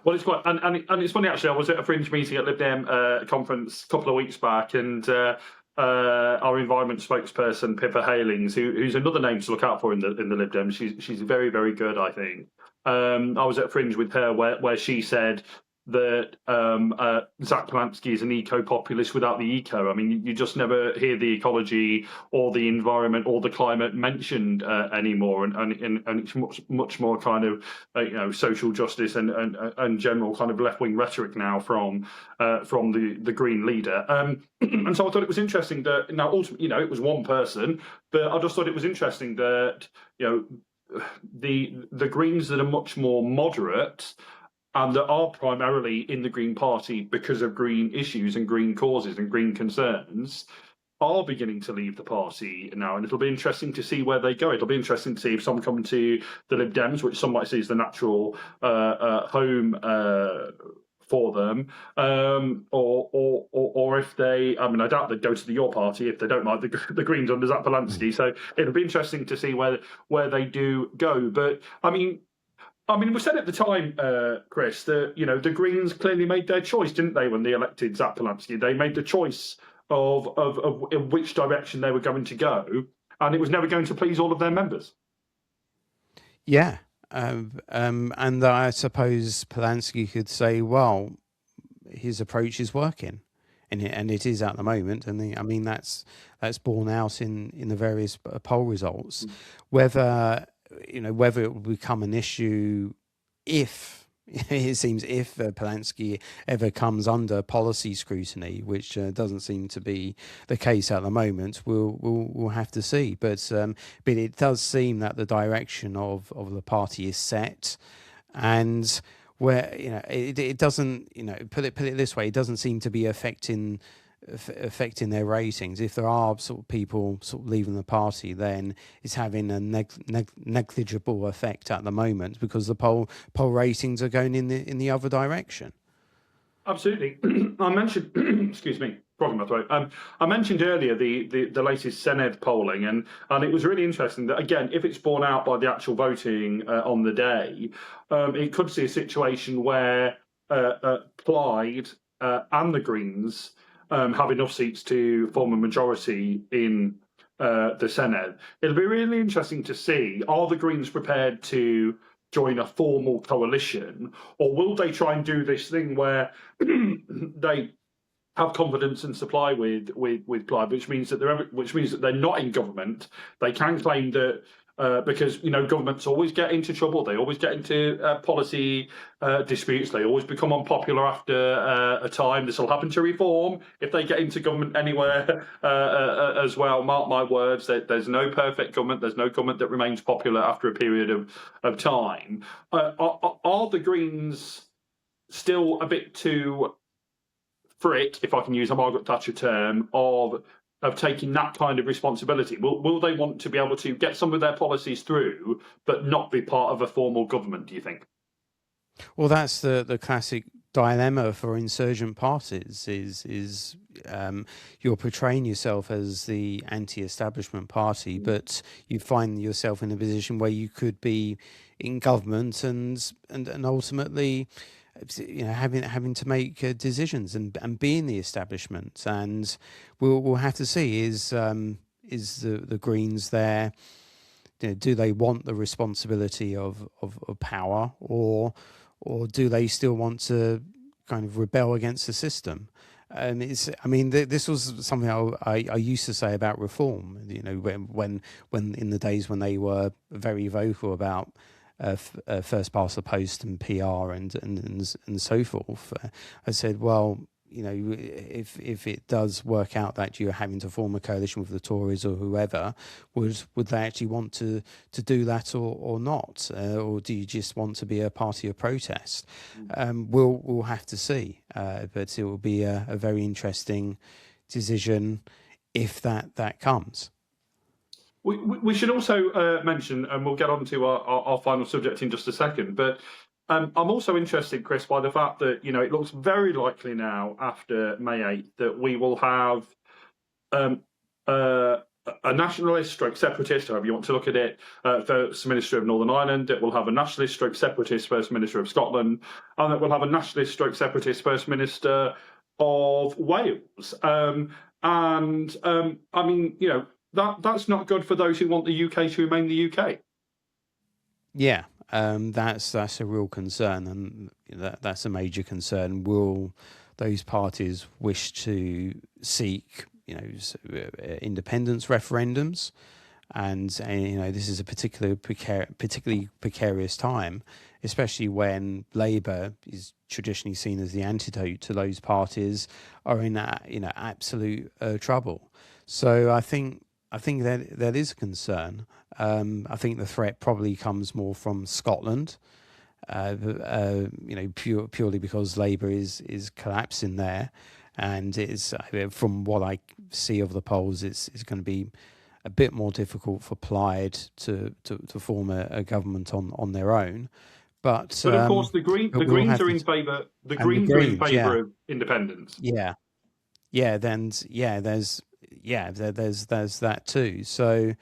Well, it's quite, and it's funny actually. I was at a fringe meeting at Lib Dem conference a couple of weeks back, and our environment spokesperson Pippa Halings, who's another name to look out for in the Lib Dem. She's very, very good, I think. I was at a fringe with her where she said that Zach Polansky is an eco-populist without the eco. I mean, you just never hear the ecology or the environment or the climate mentioned anymore, and it's much more kind of social justice and general kind of left-wing rhetoric now from the Green leader. And so I thought it was interesting that now ultimately, it was one person, but I just thought it was interesting that the Greens that are much more moderate and that are primarily in the Green Party because of green issues and green causes and green concerns are beginning to leave the party now, and it'll be interesting to see where they go. It'll be interesting to see if some come to the Lib Dems, which some might see as the natural home for them, or if they, I mean, I doubt they'd go to your party if they don't like the Greens under Zach Polansky. So it'll be interesting to see where they do go. But I mean, we said at the time, Chris, that the Greens clearly made their choice, didn't they, when they elected Zach Polansky? They made the choice of in which direction they were going to go, and it was never going to please all of their members. Yeah, and I suppose Polansky could say, well, his approach is working, and it is at the moment, and I mean that's borne out in the various poll results. Whether it will become an issue if Polansky ever comes under policy scrutiny, which doesn't seem to be the case at the moment, we'll have to see. But it does seem that the direction of the party is set, and where it doesn't put it this way, it doesn't seem to be affecting their ratings. If there are sort of people sort of leaving the party, then it's having a negligible effect at the moment because the poll ratings are going in the other direction. Absolutely. I mentioned, excuse me, frog in my throat. I mentioned earlier the latest Senedd polling, and it was really interesting that, again, if it's borne out by the actual voting on the day, it could see a situation where Plaid and the Greens have enough seats to form a majority in the Senedd. It'll be really interesting to see, are the Greens prepared to join a formal coalition, or will they try and do this thing where they have confidence and supply with Plaid, which means that they're not in government. They can claim that because governments always get into trouble, they always get into policy disputes, they always become unpopular after a time. This will happen to Reform if they get into government anywhere as well. Mark my words, there's no perfect government, there's no government that remains popular after a period of time. Are the Greens still a bit too frick, if I can use a Margaret Thatcher term, of taking that kind of responsibility? Will they want to be able to get some of their policies through, but not be part of a formal government, do you think? Well, that's the classic dilemma for insurgent parties is you're portraying yourself as the anti-establishment party, but you find yourself in a position where you could be in government and ultimately having to make decisions and be in the establishment. And we'll have to see is the Greens there, do they want the responsibility of power, or do they still want to kind of rebel against the system? And this was something I used to say about Reform. When in the days when they were very vocal about first past the post and PR and so forth, I said, well, if it does work out that you're having to form a coalition with the Tories or whoever, would they actually want to do that or not? Or do you just want to be a party of protest? We'll have to see. But it will be a very interesting decision if that comes. We should also mention, and we'll get on to our final subject in just a second, but I'm also interested, Chris, by the fact that, it looks very likely now after May 8th that we will have a nationalist stroke separatist, however you want to look at it, First Minister of Northern Ireland. It will have a nationalist stroke separatist First Minister of Scotland, and it will have a nationalist stroke separatist First Minister of Wales. I mean, that's not good for those who want the UK to remain the UK. Yeah, that's a real concern, and that's a major concern. Will those parties wish to seek, independence referendums? And this is a particularly precarious time, especially when Labour is traditionally seen as the antidote to those parties are in absolute trouble. So I think that is a concern. I think the threat probably comes more from Scotland, purely because Labour is collapsing there, and it's, from what I see of the polls, it's going to be a bit more difficult for Plaid to form a government on their own. But of course, the Greens are in favour. The Greens are in favour of independence. Yeah. There's that too. So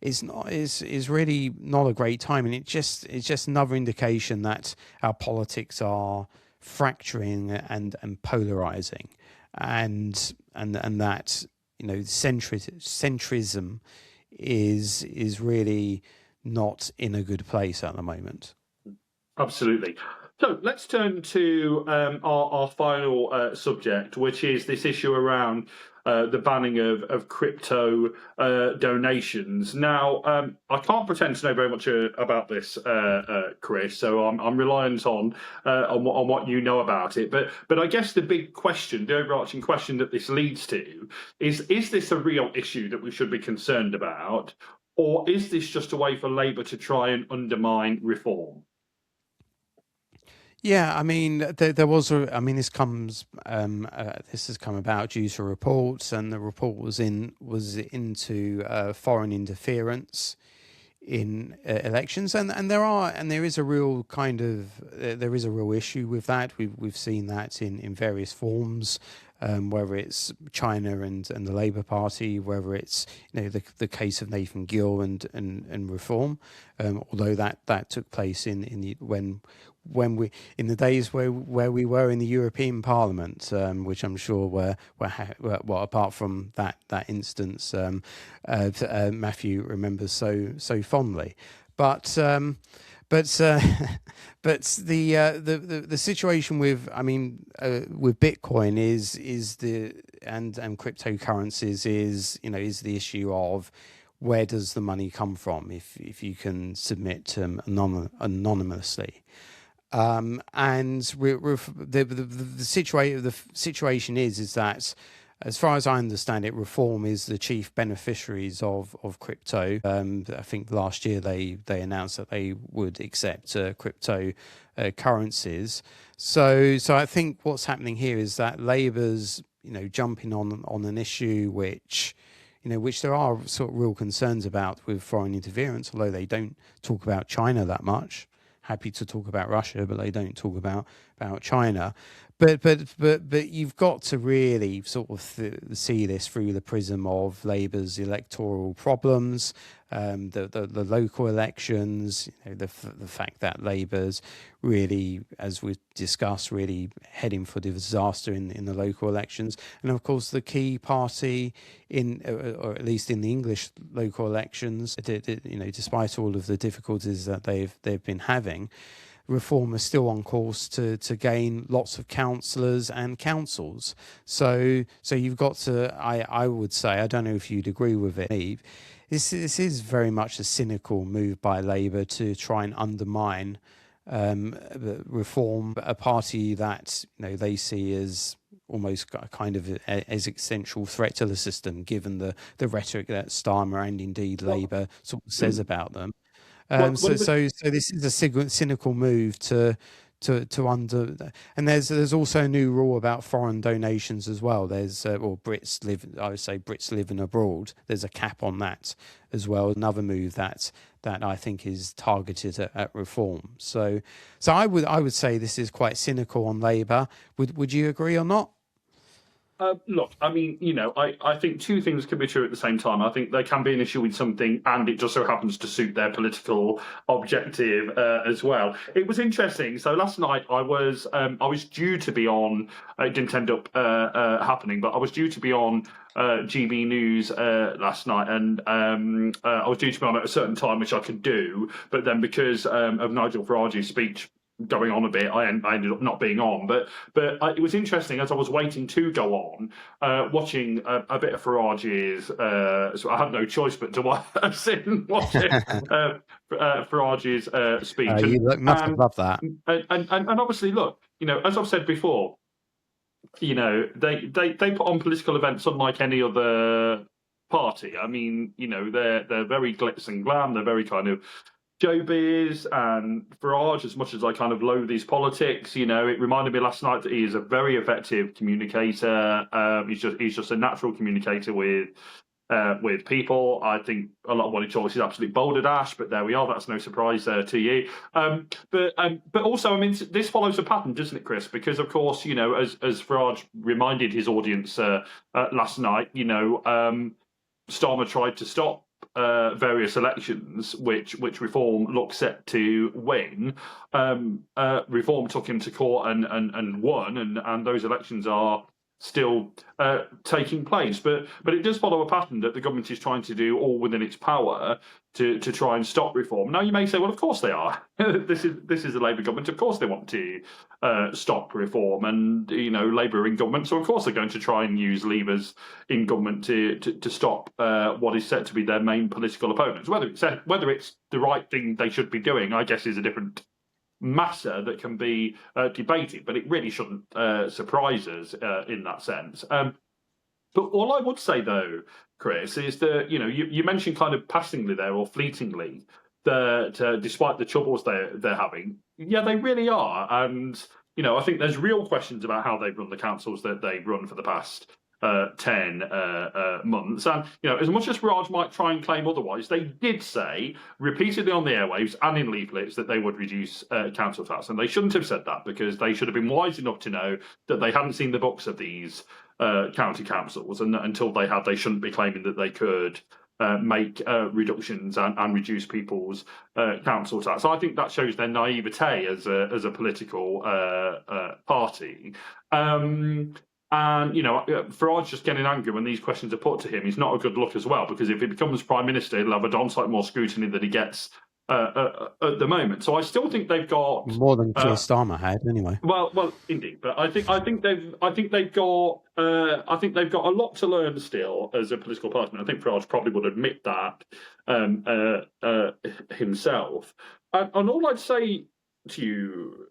it's really not a great time, and it's just another indication that our politics are fracturing and polarizing, and that centrism is really not in a good place at the moment. Absolutely. So let's turn to our final subject, which is this issue around the banning of crypto donations. Now, I can't pretend to know very much about this, Chris. So I'm reliant on what you know about it. But I guess the big question, the overarching question that this leads to, is this a real issue that we should be concerned about, or is this just a way for Labour to try and undermine reform? Yeah, I mean, there was this has come about due to reports, and the report was into foreign interference in elections, and there is a real issue with that. We've seen that in various forms, whether it's China and the Labour Party, whether it's the case of Nathan Gill and reform, although that took place when we in the days where we were in the European Parliament, which I'm sure were apart from that instance, Mathew remembers so fondly, but the situation with Bitcoin and cryptocurrencies is the issue of where does the money come from if you can submit anonymously. And the situation is that, as far as I understand it, Reform is the chief beneficiaries of crypto. I think last year they announced that they would accept crypto currencies. So I think what's happening here is that Labour's jumping on an issue which there are sort of real concerns about with foreign interference, although they don't talk about China that much. Happy to talk about Russia, but they don't talk about China. But you've got to really sort of see this through the prism of Labour's electoral problems, the local elections, the fact that Labour's really, as we've discussed, really heading for disaster in the local elections, and of course the key party or at least in the English local elections, despite all of the difficulties that they've been having, Reform is still on course to gain lots of councillors and councils. So you've got to, I would say, I don't know if you'd agree with it, Eve, this is very much a cynical move by Labour to try and undermine Reform, a party that they see as almost kind of an existential threat to the system, given the rhetoric that Starmer and indeed Labour sort of says about them. So this is a cynical move to and there's also a new rule about foreign donations as well. There's Brits living abroad. There's a cap on that as well. Another move that I think is targeted at Reform. So I would say this is quite cynical on Labour. Would you agree or not? Look, I mean, I think two things can be true at the same time. I think there can be an issue with something, and it just so happens to suit their political objective as well. It was interesting. So last night I was due to be on. It didn't end up happening, but I was due to be on GB News last night, and I was due to be on at a certain time, which I could do. But then because of Nigel Farage's speech going on a bit, I ended up not being on. But it was interesting as I was waiting to go on, watching a bit of Farage's. So I had no choice but to sit and watch it. Farage's speech. You must have loved that. And obviously, look, as I've said before, they put on political events unlike any other party. I mean, they're very glitz and glam. They're very kind of showbiz, and Farage, as much as I kind of loathe his politics, it reminded me last night that he is a very effective communicator. He's just a natural communicator with people. I think a lot of what he talks is absolute balderdash, but there we are. That's no surprise to you. But also, I mean, this follows a pattern, doesn't it, Chris? Because of course, as Farage reminded his audience last night, Starmer tried to stop various elections, which Reform looks set to win. Reform took him to court and won, and those elections are still taking place. But it does follow a pattern that the government is trying to do all within its power to try and stop reform. Now you may say, well, of course they are. This is the Labour government. Of course they want to stop reform, and Labour are in government, so of course they're going to try and use levers in government to stop what is said to be their main political opponents. Whether it's the right thing they should be doing, I guess, is a different matter that can be debated, but it really shouldn't surprise us in that sense. But all I would say, though, Chris, is that you mentioned kind of passingly there or fleetingly that despite the troubles they're having, yeah, they really are, and I think there's real questions about how they've run the councils that they've run for the past 10 months. And, as much as Farage might try and claim otherwise, they did say repeatedly on the airwaves and in leaflets that they would reduce council tax. And they shouldn't have said that, because they should have been wise enough to know that they hadn't seen the books of these county councils. And until they had, they shouldn't be claiming that they could make reductions and reduce people's council tax. So I think that shows their naivete as a political party. And, Farage just getting angry when these questions are put to him is not a good look as well, because if he becomes Prime Minister, he'll have a donsite more scrutiny than he gets at the moment. So I still think they've got more than Keir Starmer had, anyway. Well, indeed, but I think they've got a lot to learn still as a political party. And I think Farage probably would admit that himself. And all I'd say to you,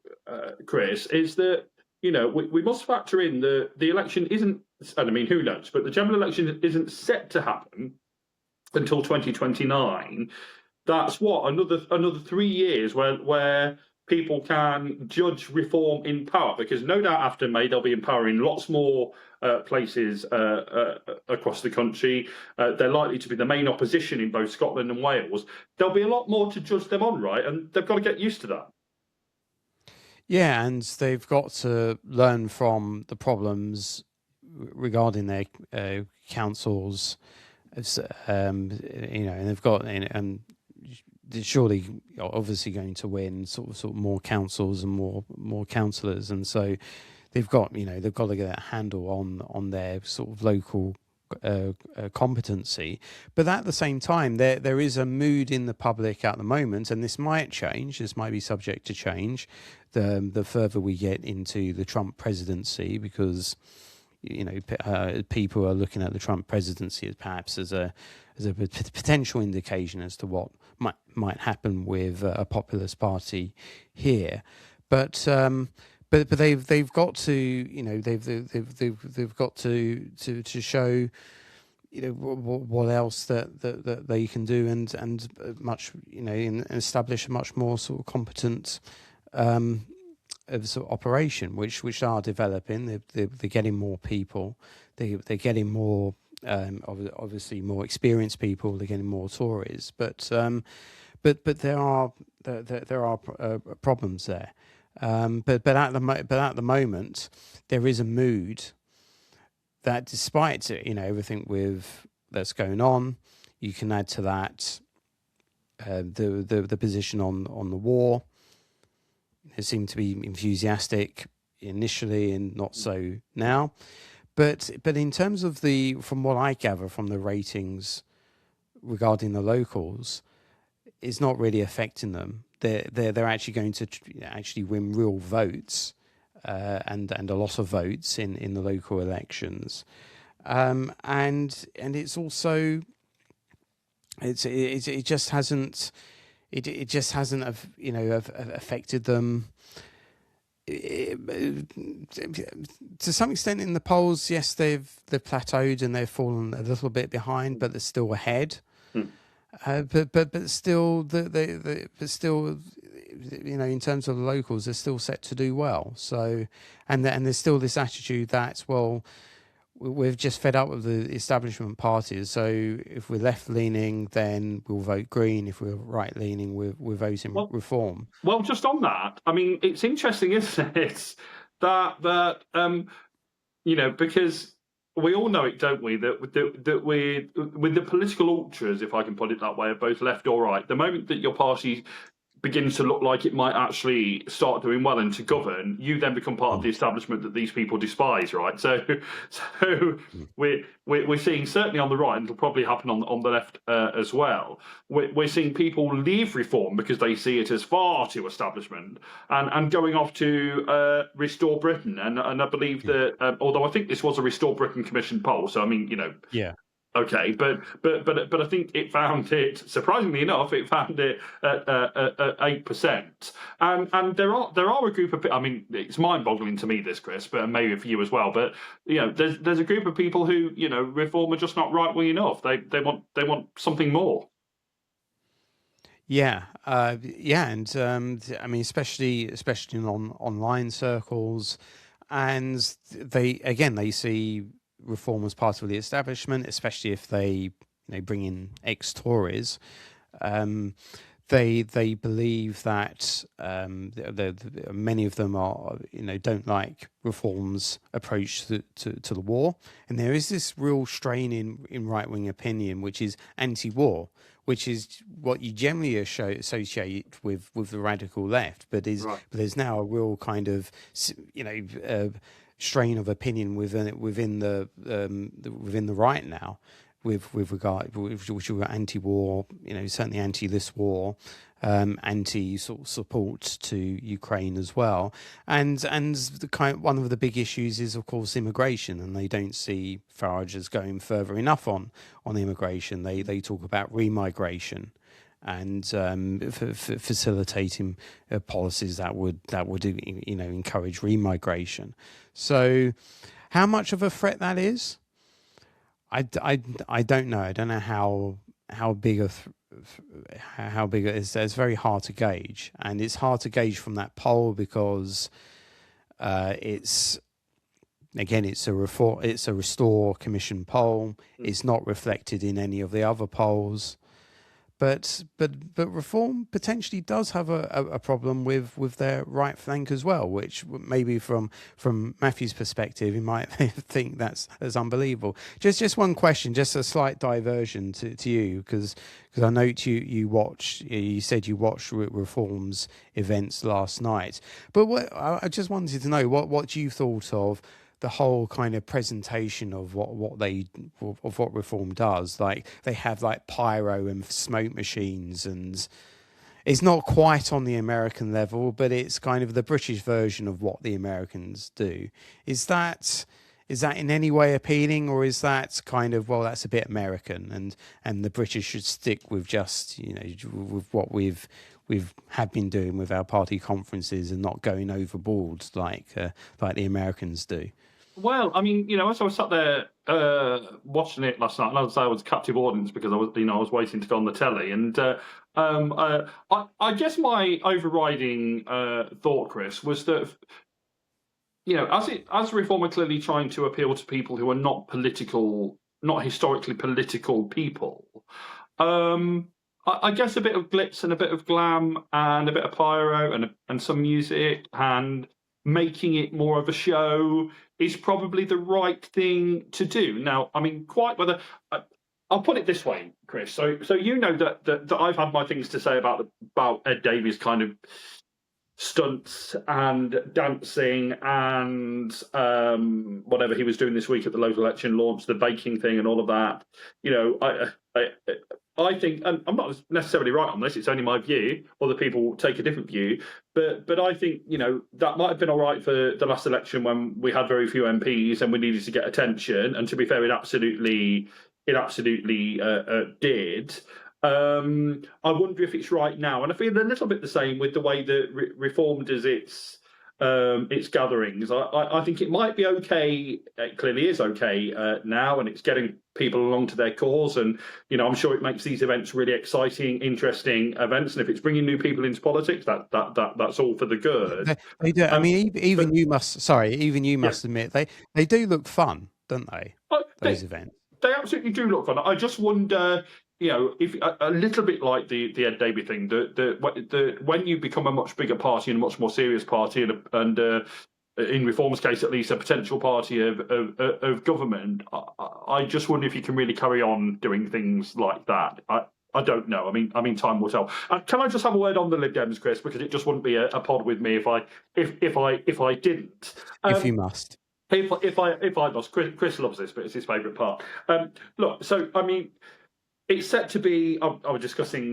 Chris, is that we must factor in the election isn't, and I mean, who knows, but the general election isn't set to happen until 2029. That's another 3 years where people can judge reform in power, because no doubt after May they'll be in power in lots more places across the country. They're likely to be the main opposition in both Scotland and Wales. There'll be a lot more to judge them on, right? And they've got to get used to that. Yeah, and they've got to learn from the problems regarding their councils, and they've got, and they're surely obviously going to win sort of more councils and more councillors, and so they've got to get a handle on their sort of local competency. But at the same time, there is a mood in the public at the moment, and this might change. This might be subject to change the further we get into the Trump presidency, because people are looking at the Trump presidency as perhaps as a potential indication as to what might happen with a populist party here. But they've got to they've got to show what else that they can do, and much and establish a much more sort of competent sort of operation, which are developing. They're getting more people. They're getting more obviously more experienced people. They're getting more Tories, but there are problems there. But at the moment, there is a mood that despite everything that's going on, you can add to that the position on the war. They seem to be enthusiastic initially and not so now. But in terms of from what I gather from the ratings regarding the locals, it's not really affecting them. They're actually going to actually win real votes and a lot of votes in the local elections, and it's also it just hasn't affected them. To some extent in the polls, yes, they've plateaued and they've fallen a little bit behind, but they're still ahead. But still, in terms of the locals, they're still set to do well. So, and there's still this attitude that, well, we've just fed up with the establishment parties. So if we're left leaning, then we'll vote Green. If we're right leaning, we're voting Reform. Well, just on that, I mean, it's interesting, isn't it, that because we all know it, don't we? That we, with the political ultras, if I can put it that way, of both left or right, the moment that your party begins to look like it might actually start doing well and to govern, you then become part of the establishment that these people despise, right? So we're seeing, certainly on the right, and it'll probably happen on the left as well, we're seeing people leave Reform because they see it as far too establishment and going off to Restore Britain. And I believe that, although I think this was a Restore Britain Commission poll, so I mean, yeah. Okay, but I think it found it, surprisingly enough, it found it at 8%, and there are a group of, I mean, it's mind-boggling to me, this, Chris, but maybe for you as well. But there's a group of people who Reform are just not right-wing enough. They want something more. Yeah, and I mean, especially in online circles, and they see Reform as part of the establishment, especially if they bring in ex-Tories. They believe that many of them are don't like Reform's approach to the war, and there is this real strain in right-wing opinion, which is anti-war, which is what you generally associate with the radical left, but there's now a real kind of strain of opinion within the right now, with regard, which are anti-war, certainly anti this war, anti sort of support to Ukraine as well, and one of the big issues is of course immigration, and they don't see Farage as going further enough on immigration. They talk about remigration and facilitating policies that would encourage remigration. So, how much of a threat that is, I don't know. I don't know how big how big it is. It's very hard to gauge, and it's hard to gauge from that poll because it's a Restore Commission poll. It's not reflected in any of the other polls. But Reform potentially does have a problem with their right flank as well, which maybe from Matthew's perspective, he might think that's unbelievable. Just one question, just a slight diversion to you, because I note you said you watched Reform's events last night. But I just wanted to know what you thought of the whole kind of presentation of what Reform does. Like, they have like pyro and smoke machines, and it's not quite on the American level, but it's kind of the British version of what the Americans do. Is that in any way appealing, or is that kind of, well, that's a bit American, and the British should stick with just with what we've been doing with our party conferences and not going overboard like the Americans do? Well, I mean, as I was sat there watching it last night, and as I was a captive audience because I was waiting to go on the telly, and I guess my overriding thought, Chris, was that as Reform are clearly trying to appeal to people who are not historically political people. I guess a bit of glitz and a bit of glam and a bit of pyro and some music and making it more of a show is probably the right thing to do. Now, I mean, quite whether I'll put it this way, Chris. So you know that I've had my things to say about Ed Davies' kind of stunts and dancing and whatever he was doing this week at the local election launch, the baking thing and all of that. You know, I think, and I'm not necessarily right on this, it's only my view, other people take a different view, but I think, you know, that might have been all right for the last election when we had very few MPs and we needed to get attention, and to be fair, it absolutely did. I wonder if it's right now, and I feel a little bit the same with the way that Reform does its gatherings. I think it might be okay. It clearly is okay now, and it's getting people along to their cause. And you know, I'm sure it makes these events really exciting, interesting events. And if it's bringing new people into politics, that's all for the good. They do. I mean, even you must admit they do look fun, don't they? Those events. They absolutely do look fun. I just wonder, you know, if a little bit like the Ed Davey thing, the when you become a much bigger party and a much more serious party, and in Reform's case at least, a potential party of government, I just wonder if you can really carry on doing things like that. I don't know. I mean, time will tell. Can I just have a word on the Lib Dems, Chris? Because it just wouldn't be a pod with me if I didn't. If you must. If I must, Chris loves this, but it's his favourite part. Look, so I mean, it's set to be. I was discussing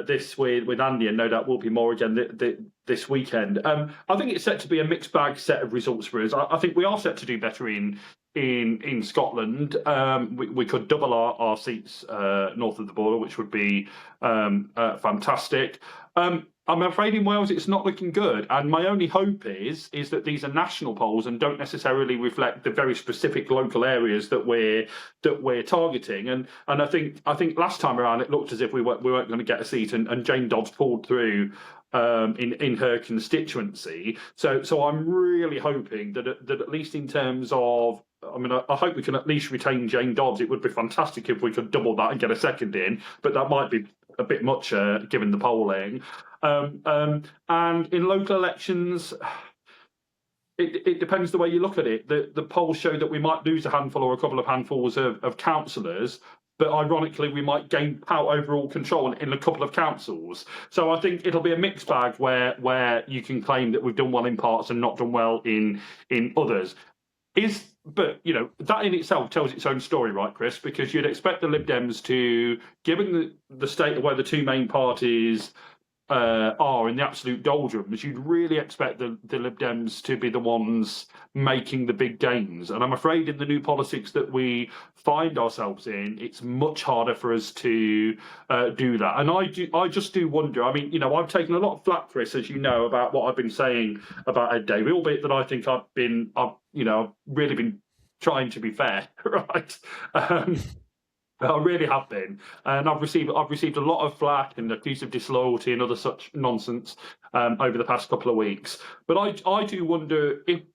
this with Andy, and no doubt will be more again this weekend. I think it's set to be a mixed bag set of results for us. I think we are set to do better in Scotland. We could double our seats north of the border, which would be fantastic. I'm afraid in Wales it's not looking good, and my only hope is that these are national polls and don't necessarily reflect the very specific local areas that we're targeting. And I think last time around it looked as if we weren't going to get a seat, and Jane Dodds pulled through in her constituency. So I'm really hoping that at least in terms of, I mean, I hope we can at least retain Jane Dodds. It would be fantastic if we could double that and get a second in, but that might be a bit much given the polling. And in local elections, it depends the way you look at it. The polls show that we might lose a handful or a couple of handfuls of councillors, but ironically, we might gain overall control in a couple of councils. So I think it'll be a mixed bag where you can claim that we've done well in parts and not done well in others. But you know, that in itself tells its own story, right, Chris? Because you'd expect the Lib Dems to, given the state of where the two main parties are in the absolute doldrums, you'd really expect the Lib Dems to be the ones making the big gains. And I'm afraid in the new politics that we find ourselves in, it's much harder for us to do that. And I just do wonder. I mean, you know, I've taken a lot of flack, Chris, as you know, about what I've been saying about Ed Davey, albeit that I think I've really been trying to be fair, right? I really have been, and I've received a lot of flack and accused of disloyalty and other such nonsense over the past couple of weeks. But I do wonder if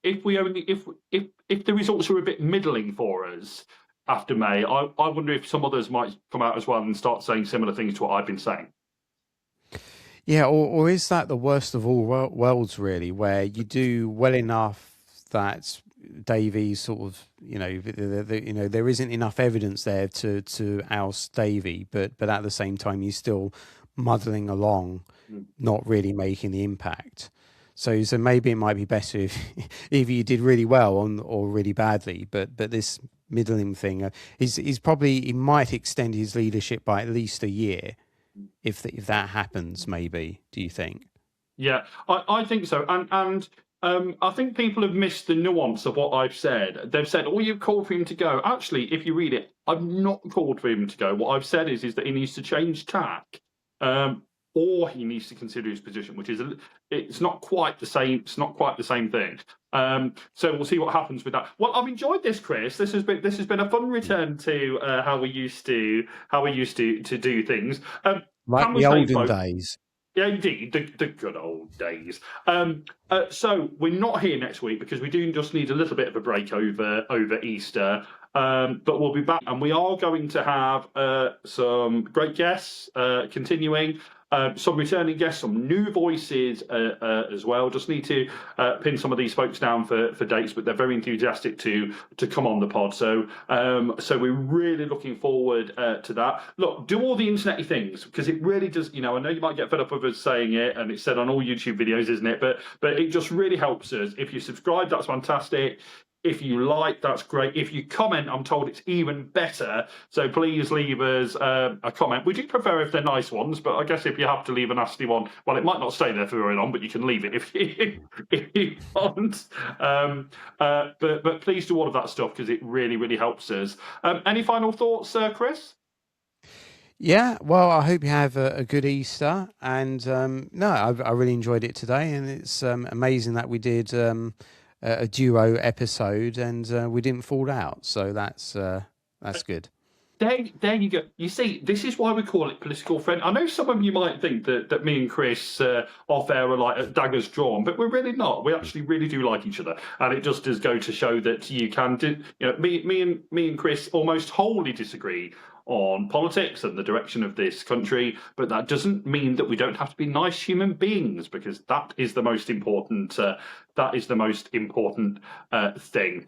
the results are a bit middling for us after May. I wonder if some others might come out as well and start saying similar things to what I've been saying. Yeah, or is that the worst of all worlds, really, where you do well enough that Davey sort of, there isn't enough evidence there to oust Davey, but at the same time you're still muddling along, not really making the impact. So maybe it might be better if either you did really well or really badly, but this middling thing is probably, he might extend his leadership by at least a year if that happens. Maybe, do you think? Yeah, I think so, and. I think people have missed the nuance of what I've said. They've said, "Oh, you've called for him to go." Actually, if you read it, I've not called for him to go. What I've said is that he needs to change tack, or he needs to consider his position, which is it's not quite the same. It's not quite the same thing. So we'll see what happens with that. Well, I've enjoyed this, Chris. This has been a fun return to how we used to do things. Like the olden days. Yeah, indeed, the good old days. So we're not here next week because we do just need a little bit of a break over Easter. But we'll be back, and we are going to have some great guests continuing. some returning guests, some new voices as well. Just need to pin some of these folks down for dates, but they're very enthusiastic to come on the pod. So we're really looking forward to that. Look, do all the internety things, because it really does. I know you might get fed up with us saying it, and it's said on all YouTube videos, isn't it? But it just really helps us. If you subscribe, that's fantastic. If you like, that's great. If you comment, I'm told it's even better. So please leave us a comment. We do prefer if they're nice ones, but I guess if you have to leave a nasty one, well, it might not stay there for very long, but you can leave it if you want. But please do all of that stuff, because it really, really helps us. Any final thoughts, Chris? Yeah, well, I hope you have a good Easter. And no, I really enjoyed it today. And it's amazing that we did a duo episode and we didn't fall out. So that's good. There you go. You see, this is why we call it Political Friend. I know some of you might think that me and Chris off air are like daggers drawn, but we're really not. We actually really do like each other, and it just does go to show that you can do. Me and Chris almost wholly disagree on politics and the direction of this country, but that doesn't mean that we don't have to be nice human beings, because that is the most important. Thing.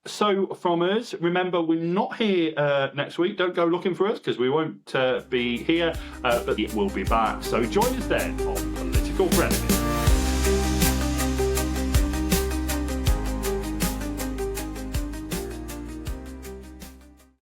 So from us, remember, we're not here next week. Don't go looking for us, because we won't be here, but it will be back. So join us then on Political Frenemies.